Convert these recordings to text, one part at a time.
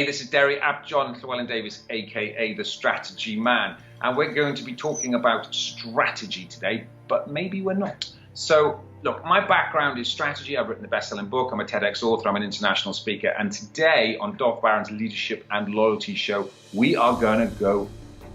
Hey, this is Deri Llewellyn-Davies, aka the Strategy Man, and we're going to be talking about strategy today, but maybe we're not. So, look, my background is strategy. I've written a best-selling book. I'm a TEDx author. I'm an international speaker. And today on Dov Baron's Leadership and Loyalty Show, we are going to go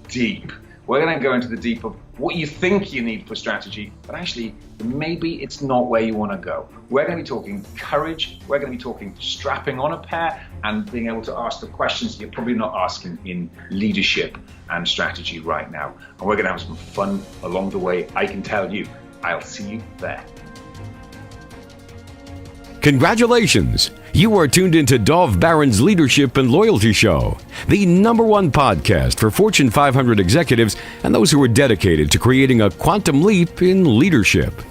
deep. We're going to go into the deep of what you think you need for strategy, but actually, maybe it's not where you want to go. We're going to be talking courage. We're going to be talking strapping on a pair and being able to ask the questions you're probably not asking in leadership and strategy right now. And we're going to have some fun along the way. I can tell you. I'll see you there. Congratulations! You are tuned into Dov Baron's Leadership and Loyalty Show, the #1 podcast for Fortune 500 executives and those who are dedicated to creating a quantum leap in leadership.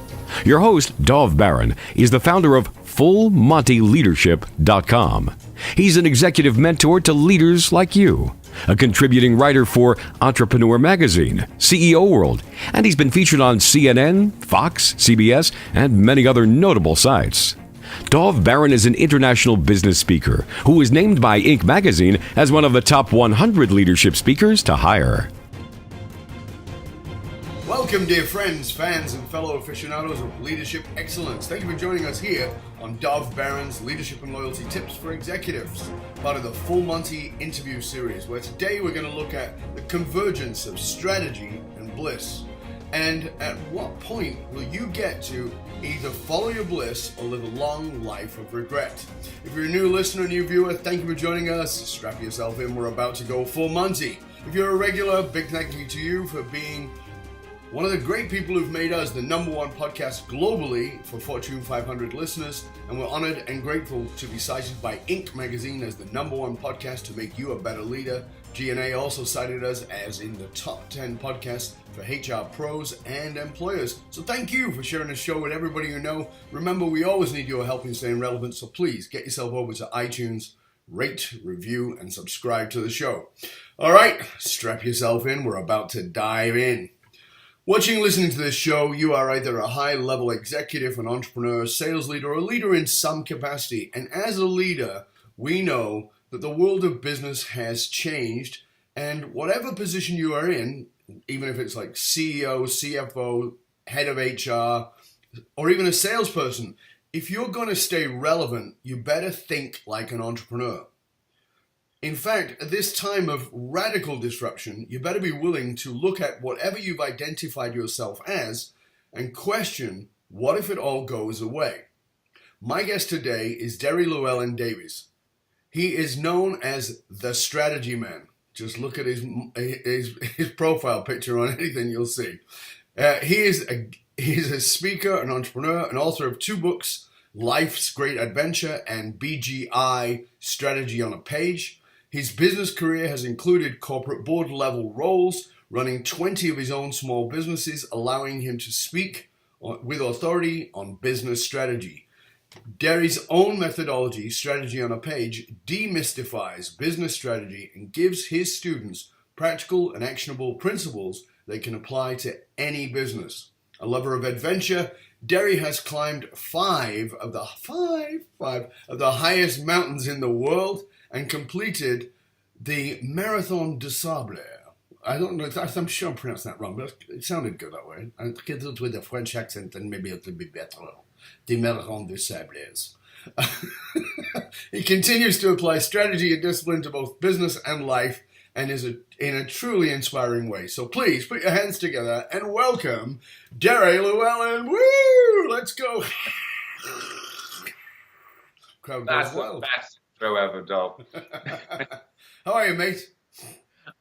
Your host, Dov Baron, is the founder of FullMontyLeadership.com. He's an executive mentor to leaders like you, a contributing writer for Entrepreneur Magazine, CEO World, and he's been featured on CNN, Fox, CBS, and many other notable sites. Dov Baron is an international business speaker who was named by Inc. magazine as one of the top 100 leadership speakers to hire. Welcome, dear friends, fans, and fellow aficionados of leadership excellence. Thank you for joining us here on Dov Baron's Leadership and Loyalty Tips for Executives, part of the Full Monty interview series, where today we're going to look at the convergence of strategy and bliss. And at what point will you get to either follow your bliss or live a long life of regret? If you're a new listener, new viewer, thank you for joining us. Strap yourself in, we're about to go full Monty. If you're a regular, big thank you to you for being one of the great people who've made us the #1 podcast globally for Fortune 500 listeners, and we're honored and grateful to be cited by Inc. magazine as the #1 podcast to make you a better leader. G&A also cited us as in the top 10 podcasts for HR pros and employers. So thank you for sharing the show with everybody you know. Remember, we always need your help in staying relevant, so please get yourself over to iTunes, rate, review, and subscribe to the show. All right, strap yourself in. We're about to dive in. Watching and listening to this show, you are either a high-level executive, an entrepreneur, sales leader, or a leader in some capacity. And as a leader, we know that the world of business has changed, and whatever position you are in, even if it's like CEO, CFO, head of HR, or even a salesperson, if you're going to stay relevant, you better think like an entrepreneur. In fact, at this time of radical disruption, you better be willing to look at whatever you've identified yourself as and question, what if it all goes away? My guest today is Deri Llewellyn-Davies. He is known as the Strategy Man. Just look at his profile picture on anything you'll see. He's a speaker, an entrepreneur, an author of 2 books, Life's Great Adventure and BGI, Strategy on a Page. His business career has included corporate board level roles, running 20 of his own small businesses, allowing him to speak with authority on business strategy. Deri's own methodology, Strategy on a Page, demystifies business strategy and gives his students practical and actionable principles they can apply to any business. A lover of adventure, Deri has climbed 5 of the highest mountains in the world and completed the Marathon des Sables. I don't know, I'm sure I'm pronouncing that wrong, but it sounded good that way. I get it with a French accent and maybe it'll be better. The Marathon des Sables. He continues to apply strategy and discipline to both business and life and is in a truly inspiring way. So please put your hands together and welcome Deri Llewellyn. Woo! Let's go. Crowd goes wild. That's the best throw ever, Dov. How are you, mate?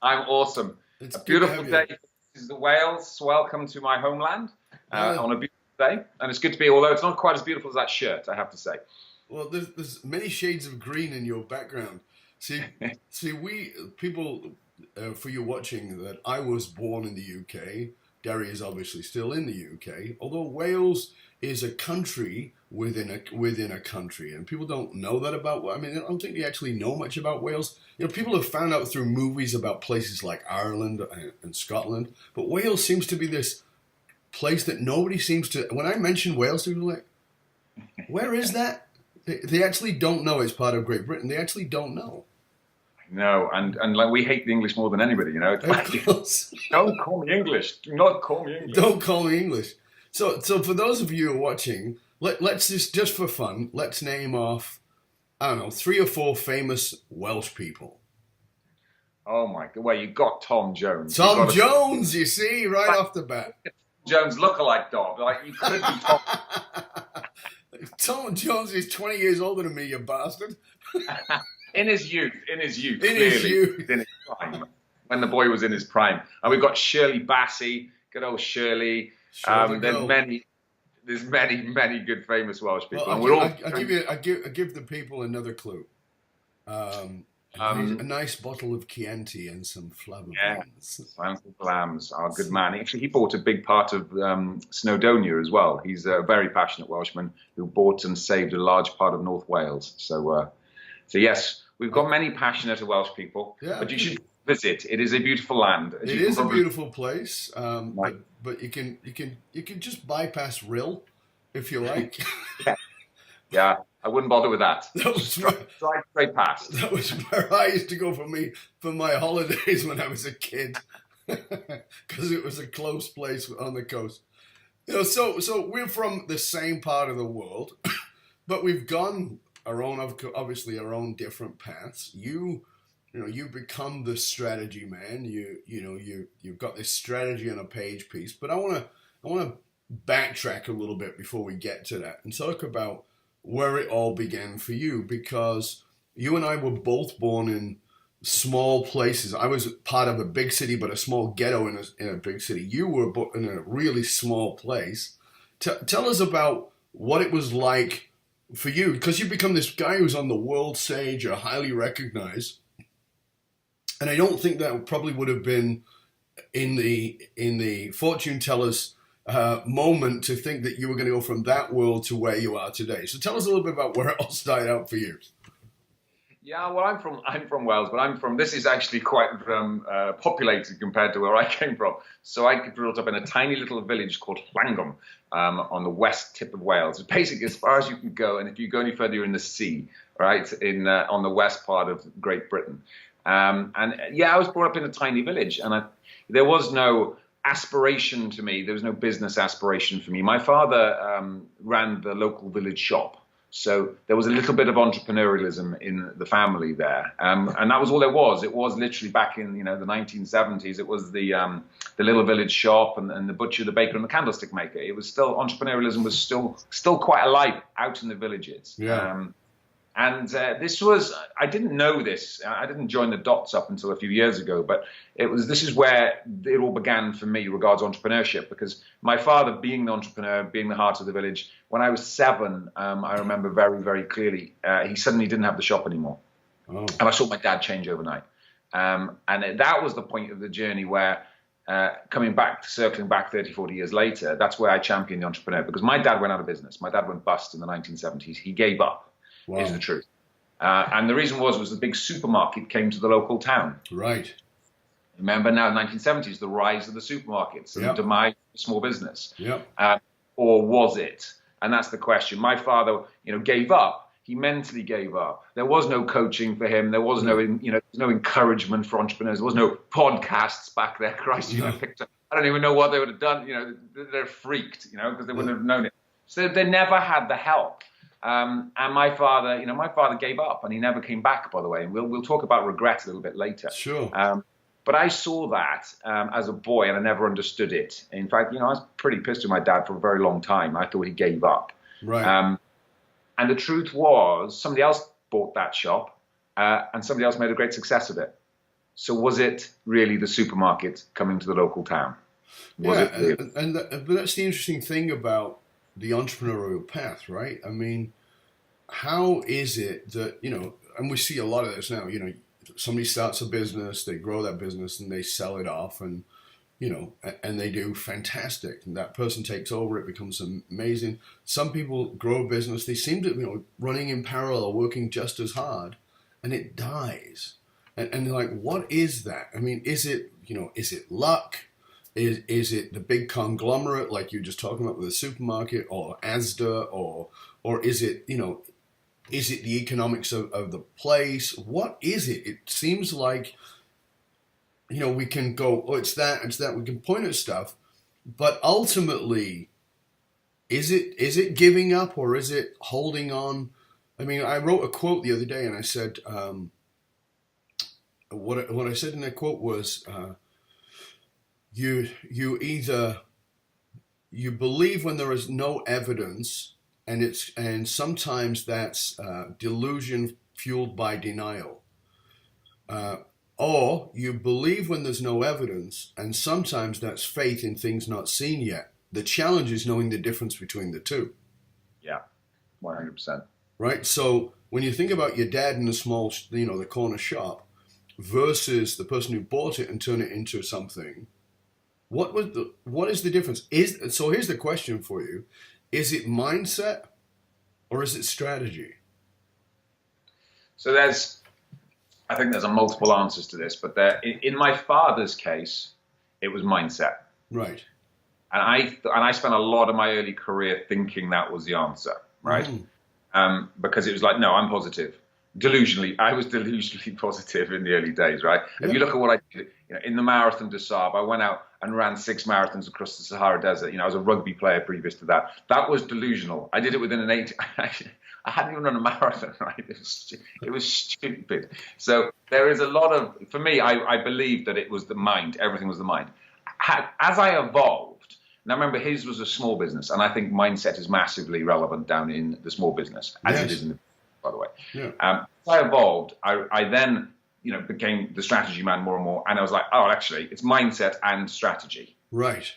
I'm awesome. It's a beautiful day. This is the Wales. Welcome to my homeland on a beautiful day. And it's good to be, although it's not quite as beautiful as that shirt, I have to say. Well, there's many shades of green in your background. See, we people, for you watching, that I was born in the UK. Deri is obviously still in the UK, although Wales is a country within a country, and people don't know that about. I mean, I don't think they actually know much about Wales. You know, people have found out through movies about places like Ireland and Scotland, but Wales seems to be this place that nobody seems to. When I mention Wales, people are like, "Where is that?" They actually don't know it's part of Great Britain. They actually don't know. No, and like we hate the English more than anybody, you know. It's like, don't call me English. Do not call me English. Don't call me English. So for those of you who are watching, let's just for fun, let's name off, I don't know, 3 or 4 famous Welsh people. Oh my God! Well, you got Tom Jones. Tom Jones, you see, right off the bat. Jones look-alike dog. Like you could be Tom. Tom Jones is 20 years older than me, you bastard. In his youth, in his prime, when the boy was in his prime. And we've got Shirley Bassey, good old Shirley. There's many good famous Welsh people. Well, I give the people another clue. A nice bottle of Chianti and some Flavorblends. Yeah, Flams, our good man. Actually, he bought a big part of Snowdonia as well. He's a very passionate Welshman who bought and saved a large part of North Wales. So yes, we've got many passionate Welsh people, but you should visit. It is a beautiful land. It is a beautiful place, but you can just bypass Rill if you like. Yeah, I wouldn't bother with that. That was straight past. That was where I used to go for my holidays when I was a kid, because it was a close place on the coast. You know, so we're from the same part of the world, but we've gone our own different paths. You've become the strategy man. You've got this strategy on a page piece, but I want to backtrack a little bit before we get to that and talk about where it all began for you, because you and I were both born in small places. I was part of a big city, but a small ghetto in a big city. You were in a really small place. Tell us about what it was like for you, because you become this guy who's on the world stage, you're highly recognized. And I don't think that probably would have been in the fortune teller's moment to think that you were going to go from that world to where you are today. So tell us a little bit about where it all started out for you. Yeah, well, I'm from Wales, but this is actually quite populated compared to where I came from. So I grew up in a tiny little village called Llangwm on the west tip of Wales. It's basically as far as you can go, and if you go any further, you're in the sea, right? On the west part of Great Britain. I was brought up in a tiny village, and there was no aspiration to me. There was no business aspiration for me. My father ran the local village shop. So there was a little bit of entrepreneurialism in the family there. And that was all there was. It was literally back in, the 1970s. It was the little village shop and the butcher, the baker, and the candlestick maker. It was still, entrepreneurialism was still quite alive out in the villages. Yeah. I didn't know this. I didn't join the dots up until a few years ago, but this is where it all began for me regards entrepreneurship, because my father, being the entrepreneur, being the heart of the village, when I was 7, I remember very, very clearly, he suddenly didn't have the shop anymore. Oh. And I saw my dad change overnight. That was the point of the journey where, circling back 30, 40 years later, that's where I championed the entrepreneur, because my dad went out of business. My dad went bust in the 1970s. He gave up. Wow. Is the truth. And the reason was the big supermarket came to the local town. Right. Remember now, 1970s, the rise of the supermarkets and the demise of small business. Yep. Or was it? And that's the question. My father, gave up. He mentally gave up. There was no coaching for him. There was no encouragement for entrepreneurs. There was no podcasts back there. Christ, picked up. I don't even know what they would have done. They're freaked, because they wouldn't have known it. So they never had the help. And my father gave up, and he never came back, by the way. And we'll talk about regret a little bit later. Sure. But I saw that as a boy, and I never understood it. In fact, I was pretty pissed with my dad for a very long time. I thought he gave up. Right. And the truth was, somebody else bought that shop, and somebody else made a great success of it. So was it really the supermarket coming to the local town? But that's the interesting thing about the entrepreneurial path, right? I mean, how is it that, and we see a lot of this now, somebody starts a business, they grow that business and they sell it off and they do fantastic. And that person takes over, it becomes amazing. Some people grow a business, they seem to, running in parallel, working just as hard, and it dies. And they're like, what is that? I mean, is it luck? Is it the big conglomerate like you're just talking about with the supermarket or Asda or is it, Is it the economics of the place? What is it? It seems like, we can go, oh, it's that. We can point at stuff, but ultimately, is it giving up or is it holding on? I mean, I wrote a quote the other day and I said, what I said in that quote was, you believe when there is no evidence, and sometimes that's delusion fueled by denial. Or you believe when there's no evidence, and sometimes that's faith in things not seen yet. The challenge is knowing the difference between the two. Yeah, 100%. Right? So when you think about your dad in the small, the corner shop versus the person who bought it and turned it into something, what is the difference? So here's the question for you. Is it mindset or is it strategy? So I think there's multiple answers to this, but in my father's case, it was mindset. Right. And I spent a lot of my early career thinking that was the answer, right? Because it was like, no, I'm positive. I was delusionally positive in the early days, right? Yeah. If you look at what I did, in the Marathon des Sables, I went out and ran 6 marathons across the Sahara Desert. I was a rugby player previous to that. That was delusional. I did it within an 8. I hadn't even run a marathon, right? It was stupid. So there is a lot of, for me, I believe that it was the mind. Everything was the mind. As I evolved, now remember, his was a small business, and I think mindset is massively relevant down in the small business, as it is in the, by the way. Yeah. As I evolved, I then, became the strategy man more and more, and I was like, oh, actually, it's mindset and strategy. Right.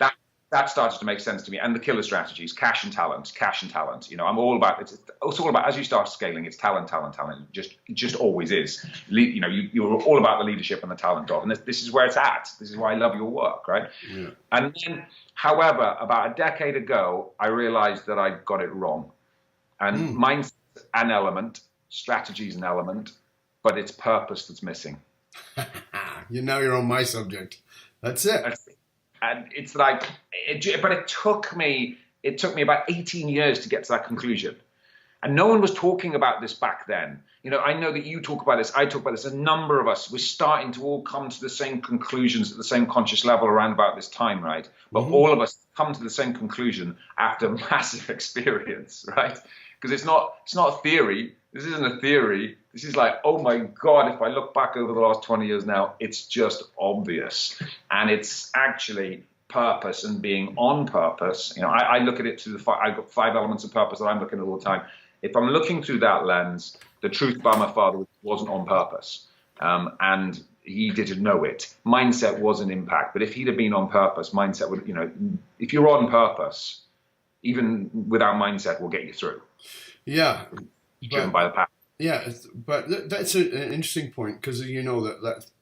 That started to make sense to me, and the killer strategies, cash and talent. I'm all about it's all about, as you start scaling, it's talent. It just always is. You're all about the leadership and the talent of, and this is where it's at. This is why I love your work, right? Yeah. And then, however, about a decade ago, I realized that I got it wrong, and mindset's an element, strategy's an element, but it's purpose that's missing. You're on my subject. That's it. And it's like, but it took me about 18 years to get to that conclusion. And no one was talking about this back then. I know that you talk about this, I talk about this, a number of us, we're starting to all come to the same conclusions at the same conscious level around about this time, right? But all of us come to the same conclusion after massive experience, right? Because it's not a theory. This isn't a theory. This is like, oh my God, if I look back over the last 20 years now, it's just obvious. And it's actually purpose and being on purpose. I look at it through I've got 5 elements of purpose that I'm looking at all the time. If I'm looking through that lens, the truth about my father wasn't on purpose. And he didn't know it. Mindset was an impact. But if he'd have been on purpose, mindset would, if you're on purpose, even without mindset, will get you through. Yeah. Driven by the power. Yeah, but that's an interesting point, because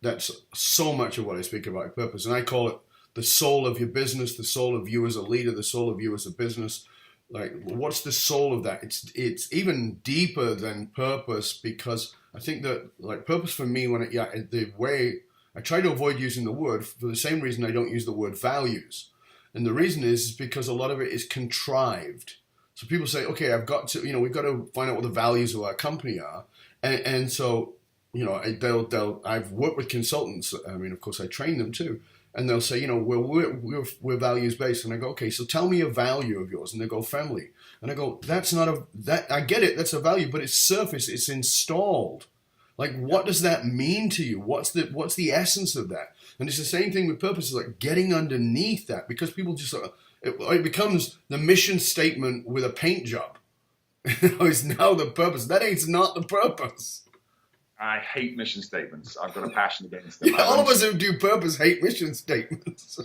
that's so much of what I speak about, purpose. And I call it the soul of your business, the soul of you as a leader, the soul of you as a business. Like, what's the soul of that? It's even deeper than purpose, because I think that, like, purpose for me, the way I try to avoid using the word, for the same reason I don't use the word values. And the reason is because a lot of it is contrived. So people say, okay, I've got to, we've got to find out what the values of our company are. And so, I've worked with consultants. I mean, of course, I train them too. And they'll say, we're values based. And I go, okay, so tell me a value of yours. And they go, family. And I go, I get it. That's a value, but it's surface. It's installed. Like, what does that mean to you? What's the essence of that? And it's the same thing with purpose, like getting underneath that, because people just it becomes the mission statement with a paint job. It's now the purpose. That ain't not the purpose. I hate mission statements. I've got a passion against them. Yeah, all of us who do purpose hate mission statements.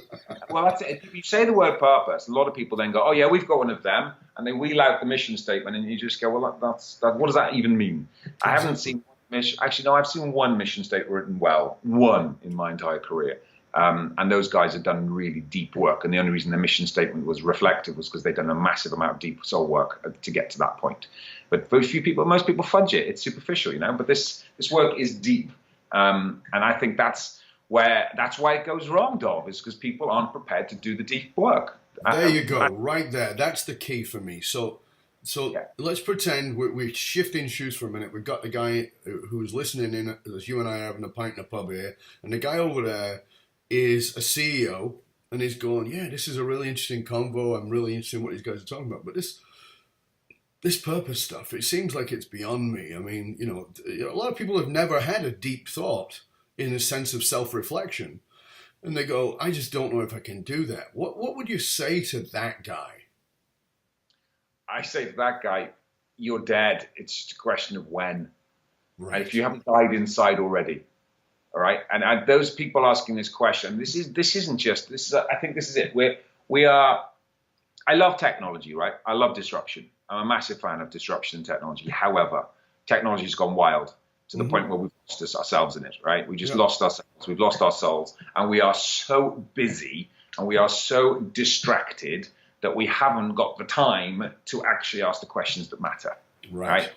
Well, that's it. If you say the word purpose, a lot of people then go, oh yeah, we've got one of them. And they wheel out the mission statement, and you just go, well, what does that even mean? I haven't seen Actually, no, I've seen one mission statement written well, one in my entire career. And those guys had done really deep work. And the only reason the mission statement was reflective was because they'd done a massive amount of deep soul work to get to that point. But for most people fudge it. It's superficial, But this work is deep. And I think that's why it goes wrong, Dov, is because people aren't prepared to do the deep work. There you go, right there. That's the key for me. So So let's pretend we're shifting shoes for a minute. We've got the guy who's listening in as you and I are having a pint in a pub here, and the guy over there is a CEO, and he's going, yeah, this is a really interesting convo. I'm really interested in what these guys are talking about. But this purpose stuff, it seems like it's beyond me. I mean, a lot of people have never had a deep thought in a sense of self-reflection. And they go, I just don't know if I can do that. What would you say to that guy? I say to that guy, you're dead. It's just a question of when. Right. And if you haven't died inside already, all right. And those people asking this question, I think this is it. We are. I love technology, right? I love disruption. I'm a massive fan of disruption and technology. However, technology has gone wild to the point where we've lost ourselves in it, right? We just lost ourselves. We've lost our souls, and we are so busy and we are so distracted that we haven't got the time to actually ask the questions that matter, right?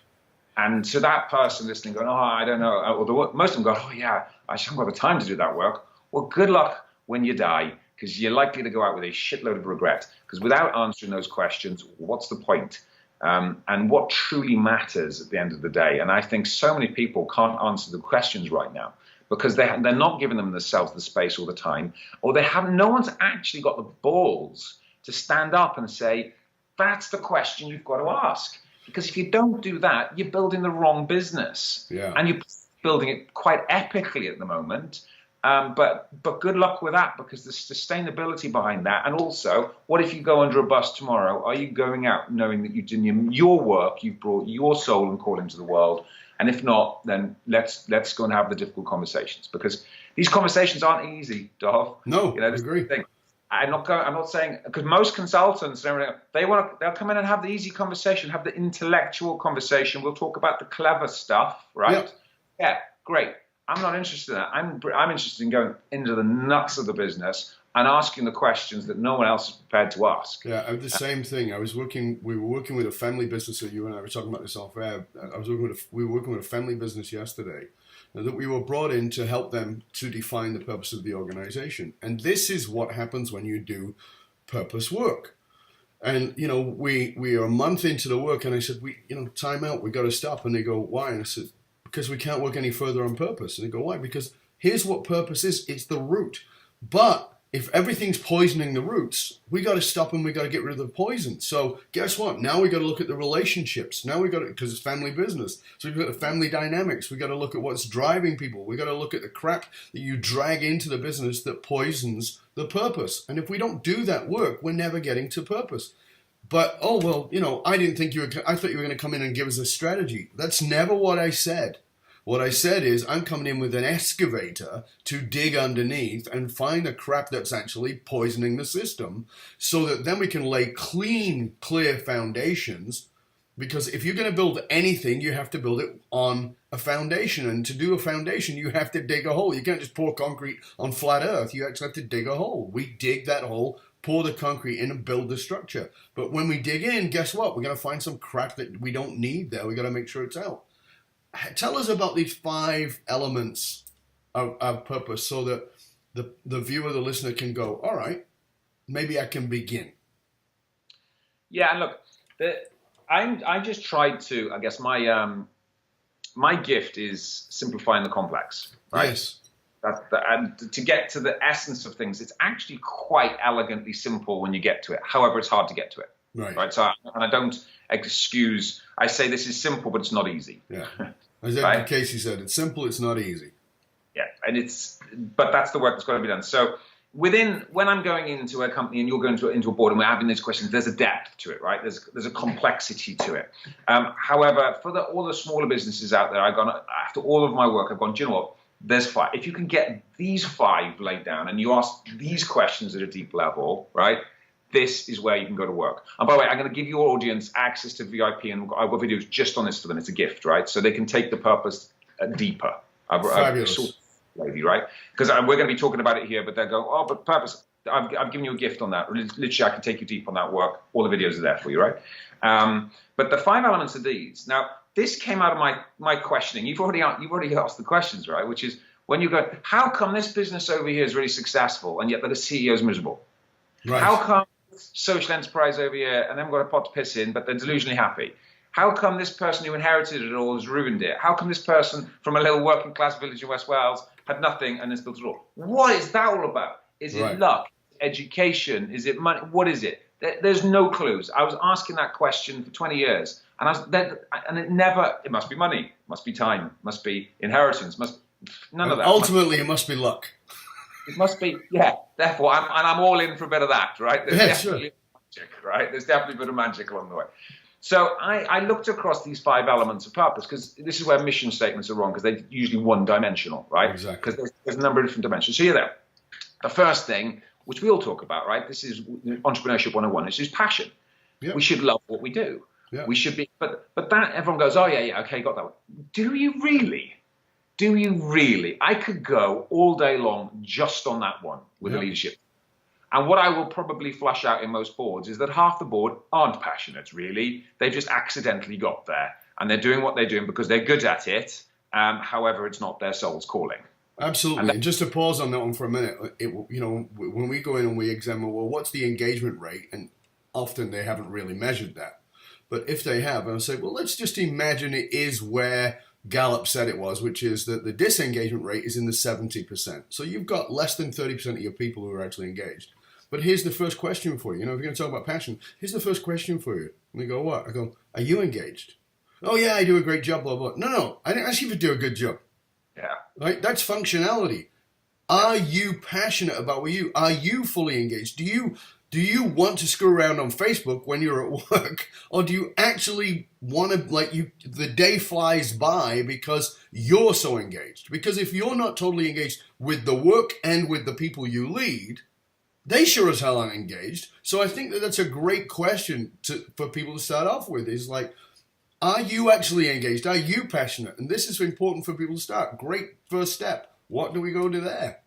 And to that person listening, going, oh, I don't know, or most of them go, oh yeah, I just haven't got the time to do that work. Well, good luck when you die, because you're likely to go out with a shitload of regret. Because without answering those questions, what's the point? And what truly matters at the end of the day? And I think so many people can't answer the questions right now because they're not giving themselves the space all the time, or no one's actually got the balls to stand up and say, that's the question you've got to ask. Because if you don't do that, you're building the wrong business. Yeah. And you're building it quite epically at the moment. But good luck with that, because the sustainability behind that. And also, what if you go under a bus tomorrow? Are you going out knowing that you've done your work, you've brought your soul and call into the world? And if not, then let's go and have the difficult conversations, because these conversations aren't easy, Dov. No, I agree. I'm not saying, because most consultants, they'll come in and have the easy conversation, have the intellectual conversation. We'll talk about the clever stuff, right? Yeah, great. I'm not interested in that. I'm interested in going into the nuts of the business and asking the questions that no one else is prepared to ask. Yeah, I have the same thing. We were working with a family business, that you and I were talking about this off air. We were working with a family business yesterday, that we were brought in to help them to define the purpose of the organization. And this is what happens when you do purpose work. And, we are a month into the work, and I said, time out, we got to stop. And they go, why? And I said, because we can't work any further on purpose. And they go, why? Because here's what purpose is. It's the root. But if everything's poisoning the roots, we got to stop and we got to get rid of the poison. So guess what? Now we got to look at the relationships. Now we got to, because it's family business. So we've got the family dynamics. We got to look at what's driving people. We got to look at the crap that you drag into the business that poisons the purpose. And if we don't do that work, we're never getting to purpose. But, I thought you were going to come in and give us a strategy. That's never what I said. What I said is, I'm coming in with an excavator to dig underneath and find the crap that's actually poisoning the system, so that then we can lay clean, clear foundations. Because if you're going to build anything, you have to build it on a foundation. And to do a foundation, you have to dig a hole. You can't just pour concrete on flat earth. You actually have to dig a hole. We dig that hole, pour the concrete in, and build the structure. But when we dig in, guess what? We're going to find some crap that we don't need there. We got to make sure it's out. Tell us about these 5 elements of purpose, so that the viewer, the listener, can go, all right, maybe I can begin. Yeah, and look, I just tried to, I guess my gift is simplifying the complex, right? Yes. And to get to the essence of things, it's actually quite elegantly simple when you get to it. However, it's hard to get to it. Right. So, and I don't excuse, I say this is simple, but it's not easy. Yeah. As Edgar Casey said, it's simple, it's not easy. Yeah. But that's the work that's got to be done. So when I'm going into a company and you're going into a board and we're having these questions, there's a depth to it, right? There's a complexity to it. However, for all the smaller businesses out there, after all of my work, I've gone, do you know what? There's 5. If you can get these 5 laid down and you ask these questions at a deep level, right? This is where you can go to work. And by the way, I'm going to give your audience access to VIP, and I've got videos just on this for them. It's a gift, right? So they can take the purpose deeper. Fabulous. Lady, right? Because we're going to be talking about it here, but they'll go, oh, but purpose, I've given you a gift on that. Literally, I can take you deep on that work. All the videos are there for you, right? But the 5 elements of these. Now, this came out of my questioning. You've already asked the questions, right? Which is when you go, how come this business over here is really successful and yet the CEO is miserable? Right. How come social enterprise over here, and then got a pot to piss in, but they're delusionally happy. How come this person who inherited it all has ruined it? How come this person from a little working class village in West Wales had nothing and has built it all? What is that all about? Is it luck? Education? Is it money? What is it? There's no clues. I was asking that question for 20 years, and it must be money, must be time, must be inheritance, none of that. Ultimately, it must be luck. It must be, yeah. Therefore, I'm all in for a bit of that, right? There's definitely magic, right? There's definitely a bit of magic along the way. So I looked across these 5 elements of purpose, because this is where mission statements are wrong, because they're usually one-dimensional, right? Exactly. Because there's a number of different dimensions. So you're there. The first thing, which we all talk about, right? This is entrepreneurship 101. This is passion. Yep. We should love what we do. Yep. We should be, but that everyone goes, oh yeah, okay, got that one. Do you really? Do you really? I could go all day long just on that one with the leadership. And what I will probably flush out in most boards is that half the board aren't passionate, really. They've just accidentally got there. And they're doing what they're doing because they're good at it. However, it's not their soul's calling. Absolutely. And just to pause on that one for a minute, when we go in and we examine, well, what's the engagement rate? And often they haven't really measured that. But if they have, I'll say, well, let's just imagine it is where Gallup said it was, which is that the disengagement rate is in the 70%. So you've got less than 30% of your people who are actually engaged. But here's the first question for you. If you're going to talk about passion, here's the first question for you. And they go, what? I go, are you engaged? Oh, yeah, I do a great job, blah, blah. No, I didn't ask you to do a good job. Yeah. Right? That's functionality. Are you passionate about what you? Are you fully engaged? Do you want to screw around on Facebook when you're at work, or do you actually want to, the day flies by because you're so engaged? Because if you're not totally engaged with the work and with the people you lead, they sure as hell aren't engaged. So I think that's a great question for people to start off with, is like, are you actually engaged? Are you passionate? And this is important for people to start. Great first step. What do we go to there?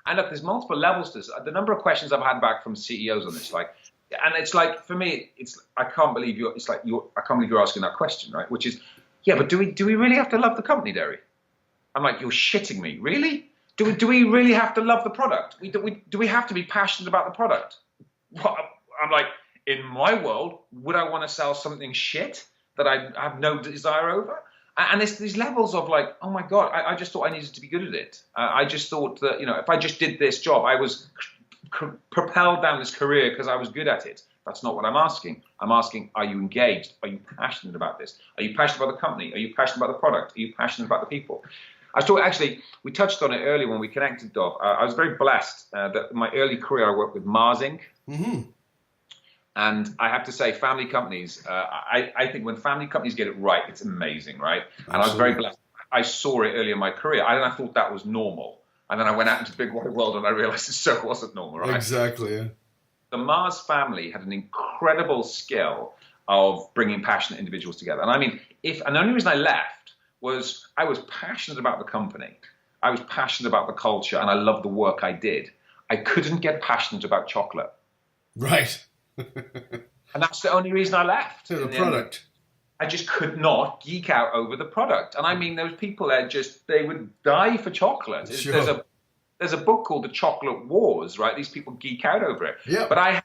And look, there's multiple levels to this. The number of questions I've had back from CEOs on this, and it's like, for me, I can't believe you're asking that question, right? Which is, yeah, but do we really have to love the company, Deri? I'm like, you're shitting me, really? Do we really have to love the product? Do we have to be passionate about the product? I'm like, in my world, would I want to sell something shit that I have no desire over? And it's these levels of like, oh my God, I just thought I needed to be good at it. I just thought that, if I just did this job, I was propelled down this career because I was good at it. That's not what I'm asking. I'm asking, are you engaged? Are you passionate about this? Are you passionate about the company? Are you passionate about the product? Are you passionate about the people? I was talking, actually, we touched on it earlier when we connected, Dov. I was very blessed that in my early career, I worked with Mars Inc. Mm-hmm. And I have to say, family companies, I think when family companies get it right, it's amazing, right? Absolutely. And I was very blessed. I saw it early in my career, and I thought that was normal. And then I went out into the big wide world, and I realized it so wasn't normal, right? Exactly, yeah. The Mars family had an incredible skill of bringing passionate individuals together. And I mean, and the only reason I left was I was passionate about the company. I was passionate about the culture, and I loved the work I did. I couldn't get passionate about chocolate. Right. And that's the only reason I left. So the product. I just could not geek out over the product. And I mean, those people there they would die for chocolate. Sure. There's a book called The Chocolate Wars, right? These people geek out over it. Yeah. But I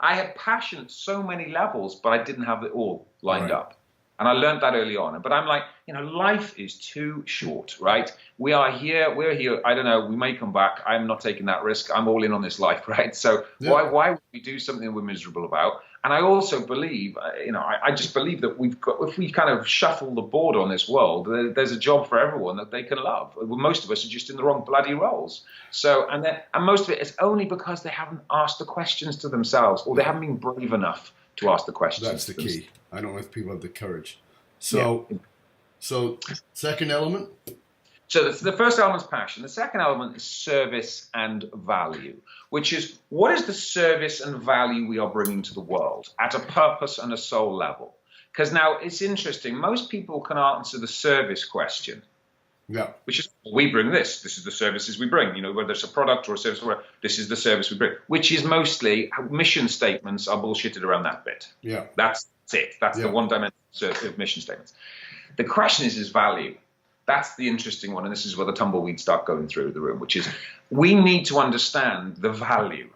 had passion at so many levels, but I didn't have it all lined up. And I learned that early on. But I'm like, life is too short, right? We're here. I don't know. We may come back. I'm not taking that risk. I'm all in on this life, right? So why would we do something we're miserable about? And I also believe, I just believe that if we kind of shuffle the board on this world, there's a job for everyone that they can love. Most of us are just in the wrong bloody roles. So, and most of it is only because they haven't asked the questions to themselves, or they haven't been brave enough to ask the questions. That's the key. I don't know if people have the courage. So second element? So the first element is passion. The second element is service and value, which is, what is the service and value we are bringing to the world at a purpose and a soul level? Because now it's interesting. Most people can answer the service question. Yeah. Which is, we bring this. This is the services we bring. Whether it's a product or a service, this is the service we bring. Which is mostly mission statements are bullshitted around that bit. Yeah. That's it. That's the one dimension of mission statements. The question is value. That's the interesting one, and this is where the tumbleweeds start going through the room, which is we need to understand the value,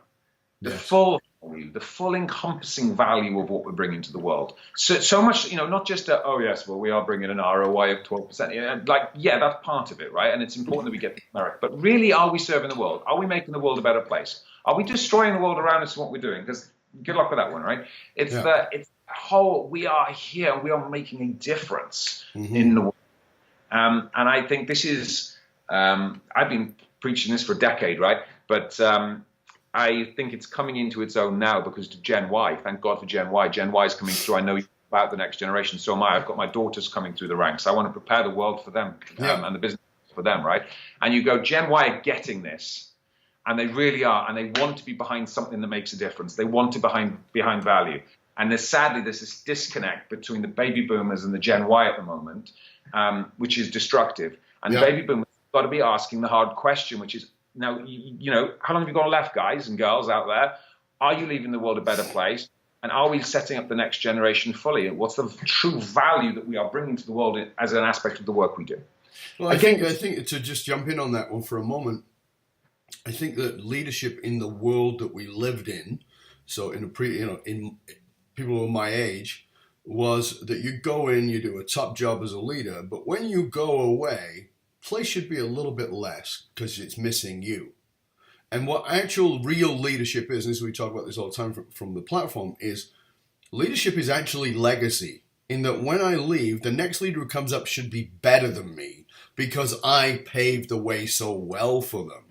the full value, the full encompassing value of what we're bringing to the world. So much, not just oh yes, well, we are bringing an ROI of 12%. That's part of it, right? And it's important that we get the merit. But really, are we serving the world? Are we making the world a better place? Are we destroying the world around us in what we're doing? Because good luck with that one, right? It's the whole, we are here, we are making a difference in the world. And I think this is, I've been preaching this for a decade, right? But I think it's coming into its own now because of Gen Y. Thank God for Gen Y. Gen Y is coming through. I know about the next generation. So am I. I've got my daughters coming through the ranks. I want to prepare the world for them and the business for them, right? And you go, Gen Y are getting this. And they really are. And they want to be behind something that makes a difference. They want to behind value. And sadly, there's this disconnect between the baby boomers and the Gen Y at the moment, which is destructive. And the baby boomers have got to be asking the hard question, which is, now, how long have you got left, guys and girls out there? Are you leaving the world a better place? And are we setting up the next generation fully? And what's the true value that we are bringing to the world as an aspect of the work we do? Well, I think to just jump in on that one for a moment, I think that leadership in the world that we lived in, so in people of my age, was that you go in, you do a top job as a leader, but when you go away, place should be a little bit less because it's missing you. And what actual real leadership is, and as we talk about this all the time from the platform, is leadership is actually legacy. In that when I leave, the next leader who comes up should be better than me because I paved the way so well for them.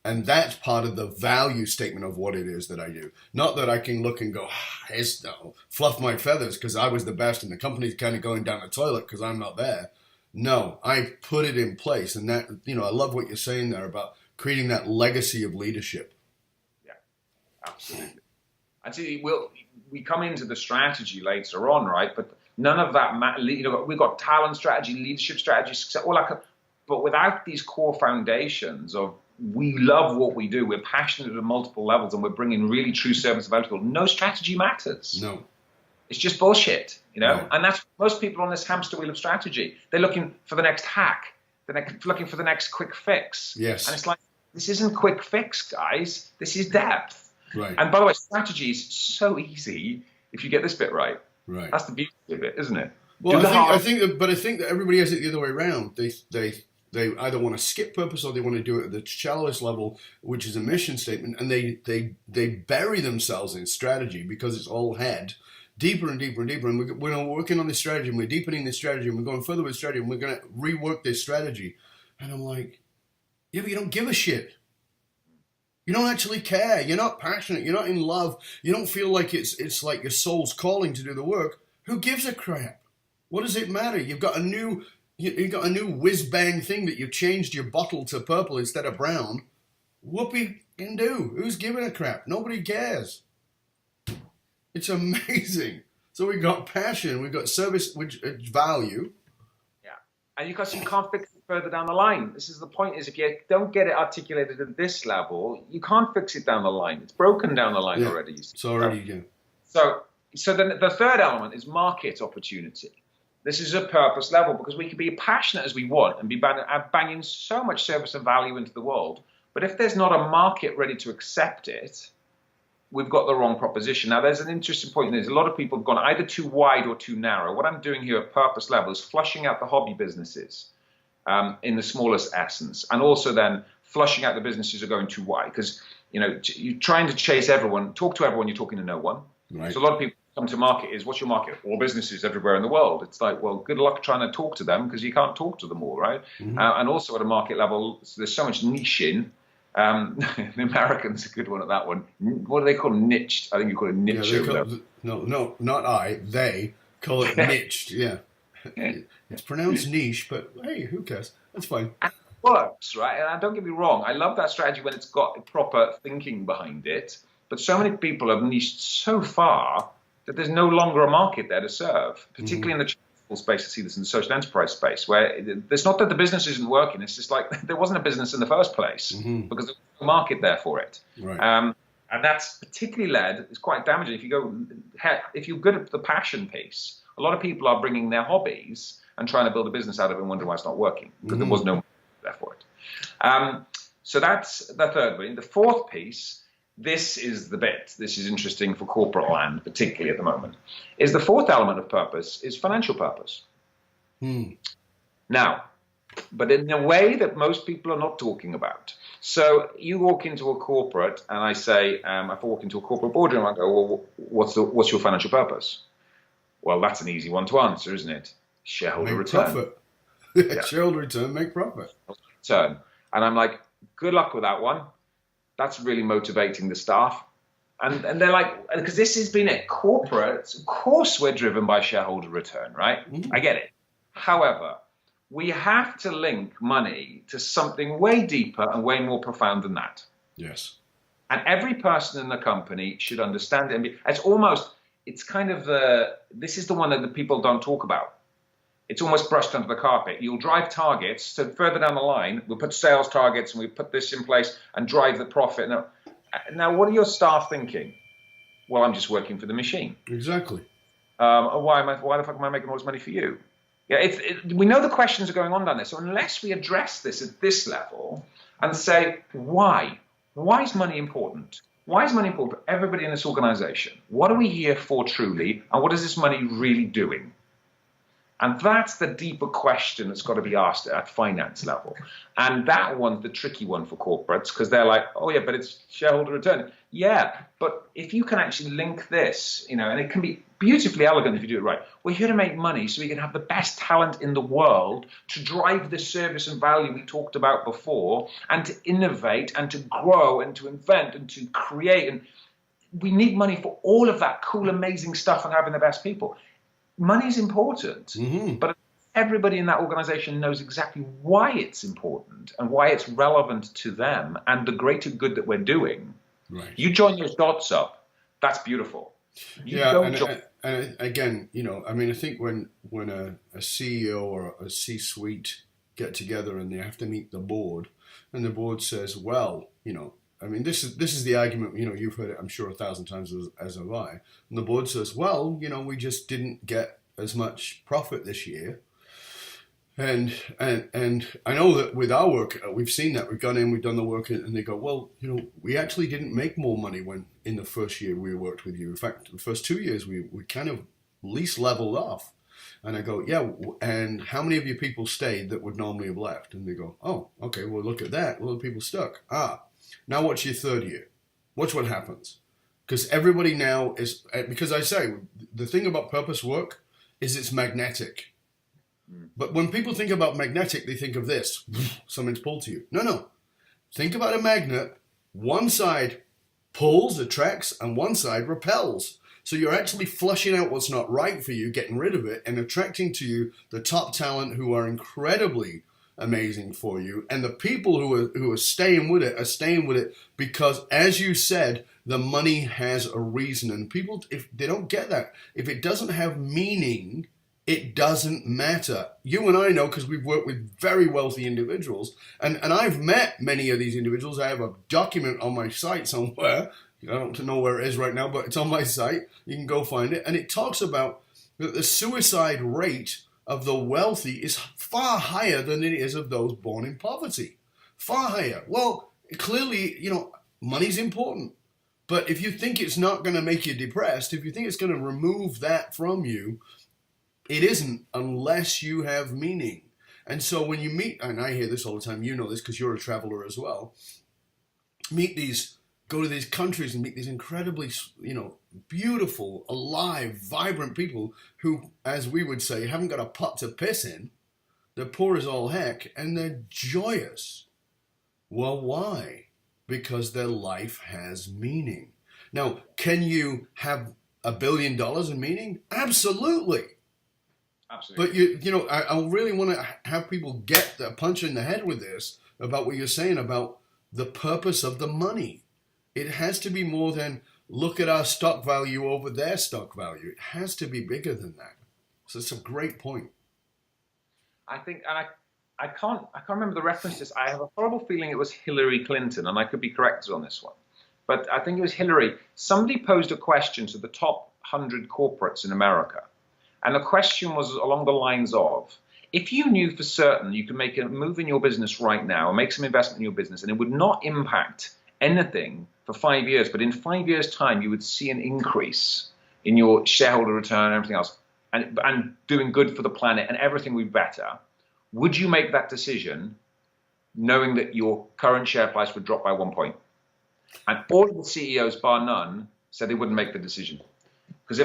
And that's part of the value statement of what it is that I do. Not that I can look and go, fluff my feathers because I was the best and the company's kind of going down the toilet because I'm not there. No, I put it in place. And that, I love what you're saying there about creating that legacy of leadership. Yeah, absolutely. Actually, we come into the strategy later on, right? But none of that, we've got talent strategy, leadership strategy, success, but without these core foundations of we love what we do, we're passionate at multiple levels, and we're bringing really true service value to people, no strategy matters. No. It's just bullshit, Right. And that's most people on this hamster wheel of strategy. They're looking for the next hack. They're looking for the next quick fix. Yes. And it's like, this isn't quick fix, guys. This is depth. Right. And by the way, strategy is so easy if you get this bit right. Right. That's the beauty of it, isn't it? Well, I think that everybody has it the other way around. They either want to skip purpose or they want to do it at the Chalice level, which is a mission statement, and they bury themselves in strategy because it's all head. Deeper and deeper and deeper, and we're working on this strategy, and we're deepening this strategy, and we're going further with strategy, and we're going to rework this strategy. And I'm like, yeah, but you don't give a shit. You don't actually care. You're not passionate. You're not in love. You don't feel like it's like your soul's calling to do the work. Who gives a crap? What does it matter? You've got a new whiz bang thing that you've changed your bottle to purple instead of brown. Whoopee can do. Who's giving a crap? Nobody cares. It's amazing. So we've got passion, we've got service, which value. Yeah, and you can't fix it further down the line. This is the point: is if you don't get it articulated at this level, you can't fix it down the line. It's broken down the line already. It's already yeah. So then the third element is market opportunity. This is a purpose level because we can be passionate as we want and be banging so much service and value into the world, but if there's not a market ready to accept it, we've got the wrong proposition. Now, there's an interesting point. There's a lot of people have gone either too wide or too narrow. What I'm doing here at purpose level is flushing out the hobby businesses in the smallest essence, and also then flushing out the businesses who are going too wide because, you're trying to chase everyone, talk to everyone, you're talking to no one. Right. So a lot of people come to market is, what's your market? All businesses everywhere in the world. It's like, well, good luck trying to talk to them because you can't talk to them all, right? Mm-hmm. And also at a market level, there's so much niching. The Americans are a good one at that one. What do they call niched? I think you call it niche. Yeah, no, not I. They call it niched. Yeah. It's pronounced niche, but hey, who cares? That's fine. And it works, right? And don't get me wrong. I love that strategy when it's got proper thinking behind it. But so many people have niched so far that there's no longer a market there to serve, particularly in the charitable space. I see this in the social enterprise space, where it's not that the business isn't working. It's just like there wasn't a business in the first place because there was no market there for it. Right. And that's particularly it's quite damaging. If you're good at the passion piece, a lot of people are bringing their hobbies and trying to build a business out of it and wonder why it's not working because there was no market there for it. So that's the third one. The fourth piece this is the bit, this is interesting for corporate land, particularly at the moment, is the fourth element of purpose is financial purpose. Now, but in a way that most people are not talking about. So you walk into a corporate, and I say, if I walk into a corporate boardroom, I go, well, what's your financial purpose? Well, that's an easy one to answer, isn't it? Shareholder Make return. Profit. Yeah. Shareholder return, make profit. Return. And I'm like, good luck with that one. That's really motivating the staff. And they're like, because this has been it. Corporates, of course, we're driven by shareholder return, right? I get it. However, we have to link money to something way deeper and way more profound than that. Yes. And every person in the company should understand it. It's kind of this is the one that the people don't talk about. It's almost brushed under the carpet. You'll drive targets. So further down the line, we'll put sales targets and we put this in place and drive the profit. Now, what are your staff thinking? Well, I'm just working for the machine. Exactly. Why the fuck am I making all this money for you? Yeah, we know the questions are going on down there. So unless we address this at this level and say, why? Why is money important? Why is money important for everybody in this organization? What are we here for truly? And what is this money really doing? And that's the deeper question that's got to be asked at finance level. And that one's the tricky one for corporates because they're like, oh, yeah, but it's shareholder return. Yeah, but if you can actually link this, and it can be beautifully elegant if you do it right. We're here to make money so we can have the best talent in the world to drive the service and value we talked about before and to innovate and to grow and to invent and to create. And we need money for all of that cool, amazing stuff and having the best people. Money's important, but everybody in that organization knows exactly why it's important and why it's relevant to them and the greater good that we're doing. Right. You join those dots up, that's beautiful. And again, I think when a CEO or a C-suite get together and they have to meet the board, and the board says, well, this is the argument, you've heard it, I'm sure, 1,000 times as have I. And the board says, well, we just didn't get as much profit this year. And I know that with our work, we've seen that. We've gone in, we've done the work, and they go, well, we actually didn't make more money when in the first year we worked with you. In fact, the first 2 years, we kind of least leveled off. And I go, yeah, and how many of your people stayed that would normally have left? And they go, oh, okay, well, look at that. Well, the people stuck. Now what's your third year? Watch what happens. Because everybody now is, because I say, the thing about purpose work is it's magnetic. But when people think about magnetic, they think of this. Something's pulled to you. No. Think about a magnet. One side pulls, attracts, and one side repels. So you're actually flushing out what's not right for you, getting rid of it, and attracting to you the top talent who are incredibly amazing for you. And the people who are staying with it are staying with it because, as you said, the money has a reason. And people, if they don't get that, if it doesn't have meaning, it doesn't matter. You and I know because we've worked with very wealthy individuals. And I've met many of these individuals. I have a document on my site somewhere. I don't know where it is right now, but it's on my site. You can go find it. And it talks about that the suicide rate of the wealthy is far higher than it is of those born in poverty. Far higher. Well, clearly, money's important. But if you think it's not going to make you depressed, if you think it's going to remove that from you, it isn't unless you have meaning. And so when you meet, and I hear this all the time, you know this because you're a traveler as well, go to these countries and meet these incredibly, beautiful, alive, vibrant people who, as we would say, haven't got a pot to piss in. They're poor as all heck, and they're joyous. Well, why? Because their life has meaning. Now, can you have $1 billion in meaning? Absolutely. Absolutely. But I really want to have people get the punch in the head with this about what you're saying about the purpose of the money. It has to be more than look at our stock value over their stock value. It has to be bigger than that. So it's a great point. I think, and I can't remember the reference to this. I have a horrible feeling it was Hillary Clinton, and I could be corrected on this one. But I think it was Hillary. Somebody posed a question to the top 100 corporates in America. And the question was along the lines of, if you knew for certain you could make a move in your business right now and make some investment in your business and it would not impact anything for 5 years, but in 5 years' time, you would see an increase in your shareholder return and everything else, and doing good for the planet and everything would be better, would you make that decision knowing that your current share price would drop by 1 point? And all of the CEOs, bar none, said they wouldn't make the decision. Because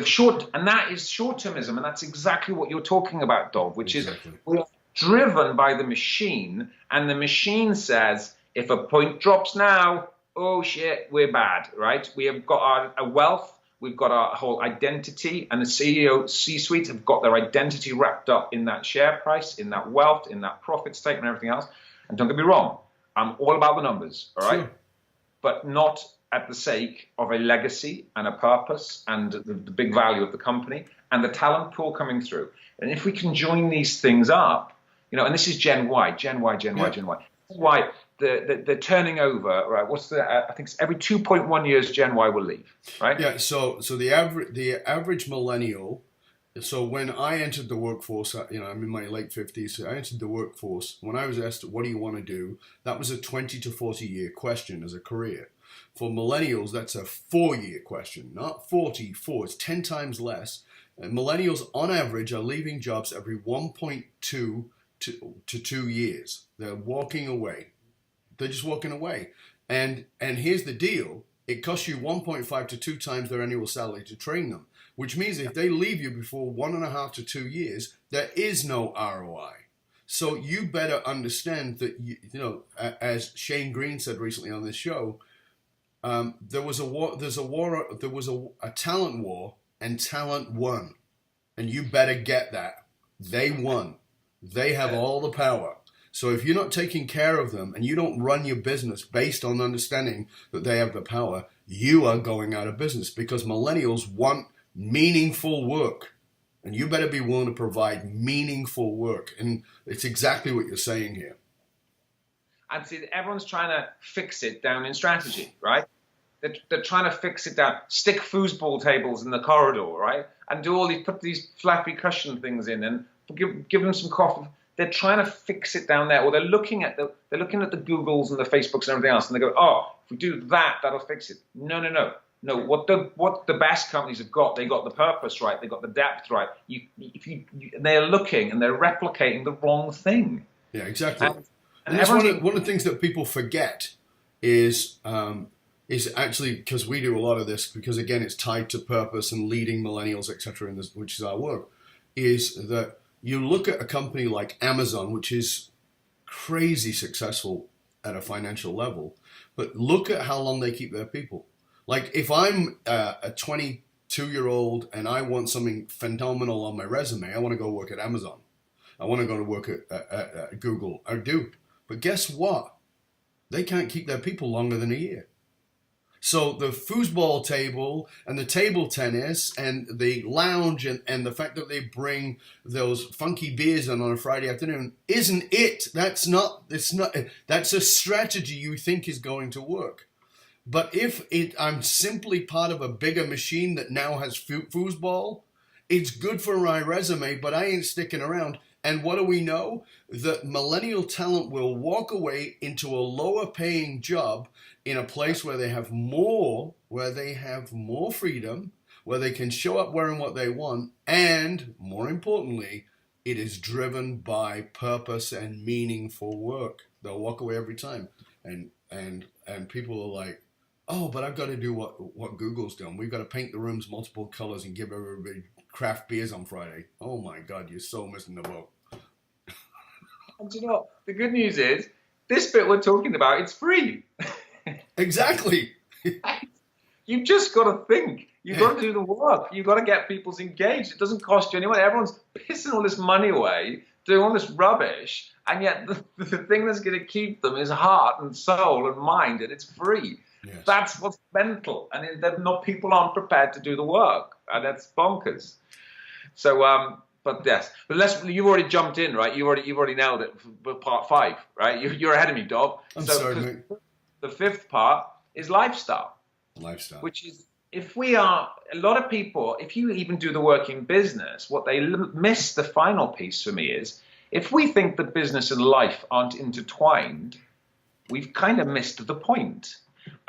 and that is short-termism, and that's exactly what you're talking about, Dov, which exactly. Is we're driven by the machine, and the machine says, if a point drops now, oh shit, we're bad, right? We have got our wealth, we've got our whole identity, and the CEO, C-suite have got their identity wrapped up in that share price, in that wealth, in that profit statement, and everything else. And don't get me wrong, I'm all about the numbers, all right? Sure. But not at the sake of a legacy and a purpose and the big value of the company and the talent pool coming through. And if we can join these things up, and this is Gen Y. Why the turning over, right? I think it's every 2.1 years Gen Y will leave, right? Yeah. So the average millennial. So when I entered the workforce, I'm in my late 50s. So I entered the workforce. When I was asked, "What do you want to do?" That was a 20 to 40 year question as a career. For millennials, that's a 4-year question, not 44. It's 10 times less. And millennials, on average, are leaving jobs every 1.2 to 2 years. They're walking away. They're just walking away. And here's the deal. It costs you 1.5 to 2 times their annual salary to train them, which means if they leave you before 1.5 to 2 years, there is no ROI. So you better understand that, as Shane Green said recently on this show, there was a talent war, and talent won. And you better get that. They won. They have all the power. So if you're not taking care of them and you don't run your business based on understanding that they have the power, you are going out of business, because millennials want meaningful work. And you better be willing to provide meaningful work. And it's exactly what you're saying here. And see, everyone's trying to fix it down in strategy, right? They're trying to fix it down, stick foosball tables in the corridor, right? And put these fluffy cushion things in and give them some coffee. They're trying to fix it down there, or they're looking at the Googles and the Facebooks and everything else, and they go, "Oh, if we do that, that'll fix it." No. What the best companies have got, they got the purpose right, they got the depth right. They're looking and they're replicating the wrong thing. Yeah, exactly. And that's one of the things that people forget is actually, because we do a lot of this, because again, it's tied to purpose and leading millennials, etc., which is our work, is that you look at a company like Amazon, which is crazy successful at a financial level, but look at how long they keep their people. Like if I'm a 22-year-old and I want something phenomenal on my resume, I want to go work at Amazon. I want to go to work at Google. I do. But guess what? They can't keep their people longer than a year. So the foosball table and the table tennis and the lounge and the fact that they bring those funky beers on a Friday afternoon isn't it. That's a strategy you think is going to work. But if I'm simply part of a bigger machine that now has foosball, it's good for my resume, but I ain't sticking around. And what do we know? That millennial talent will walk away into a lower paying job in a place where they have more freedom, where they can show up wearing what they want, and more importantly, it is driven by purpose and meaningful work. They'll walk away every time. And people are like, "Oh, but I've got to do what Google's done. We've got to paint the rooms multiple colors and give everybody craft beers on Friday." Oh my God, you're so missing the boat. And you know, the good news is, this bit we're talking about, it's free. Exactly. You've just got to think. You've got to do the work. You've got to get people engaged. It doesn't cost you anyone. Everyone's pissing all this money away, doing all this rubbish, and yet the thing that's going to keep them is heart and soul and mind, and it's free. Yes. That's what's mental, and people aren't prepared to do the work, and that's bonkers. So, but you've already jumped in, right? You've already nailed it for part 5, right? You're ahead of me, Dov. I'm sorry, mate. The 5th part is lifestyle. Which is, if a lot of people, if you even do the work in business, what they miss, the final piece for me is, if we think that business and life aren't intertwined, we've kind of missed the point.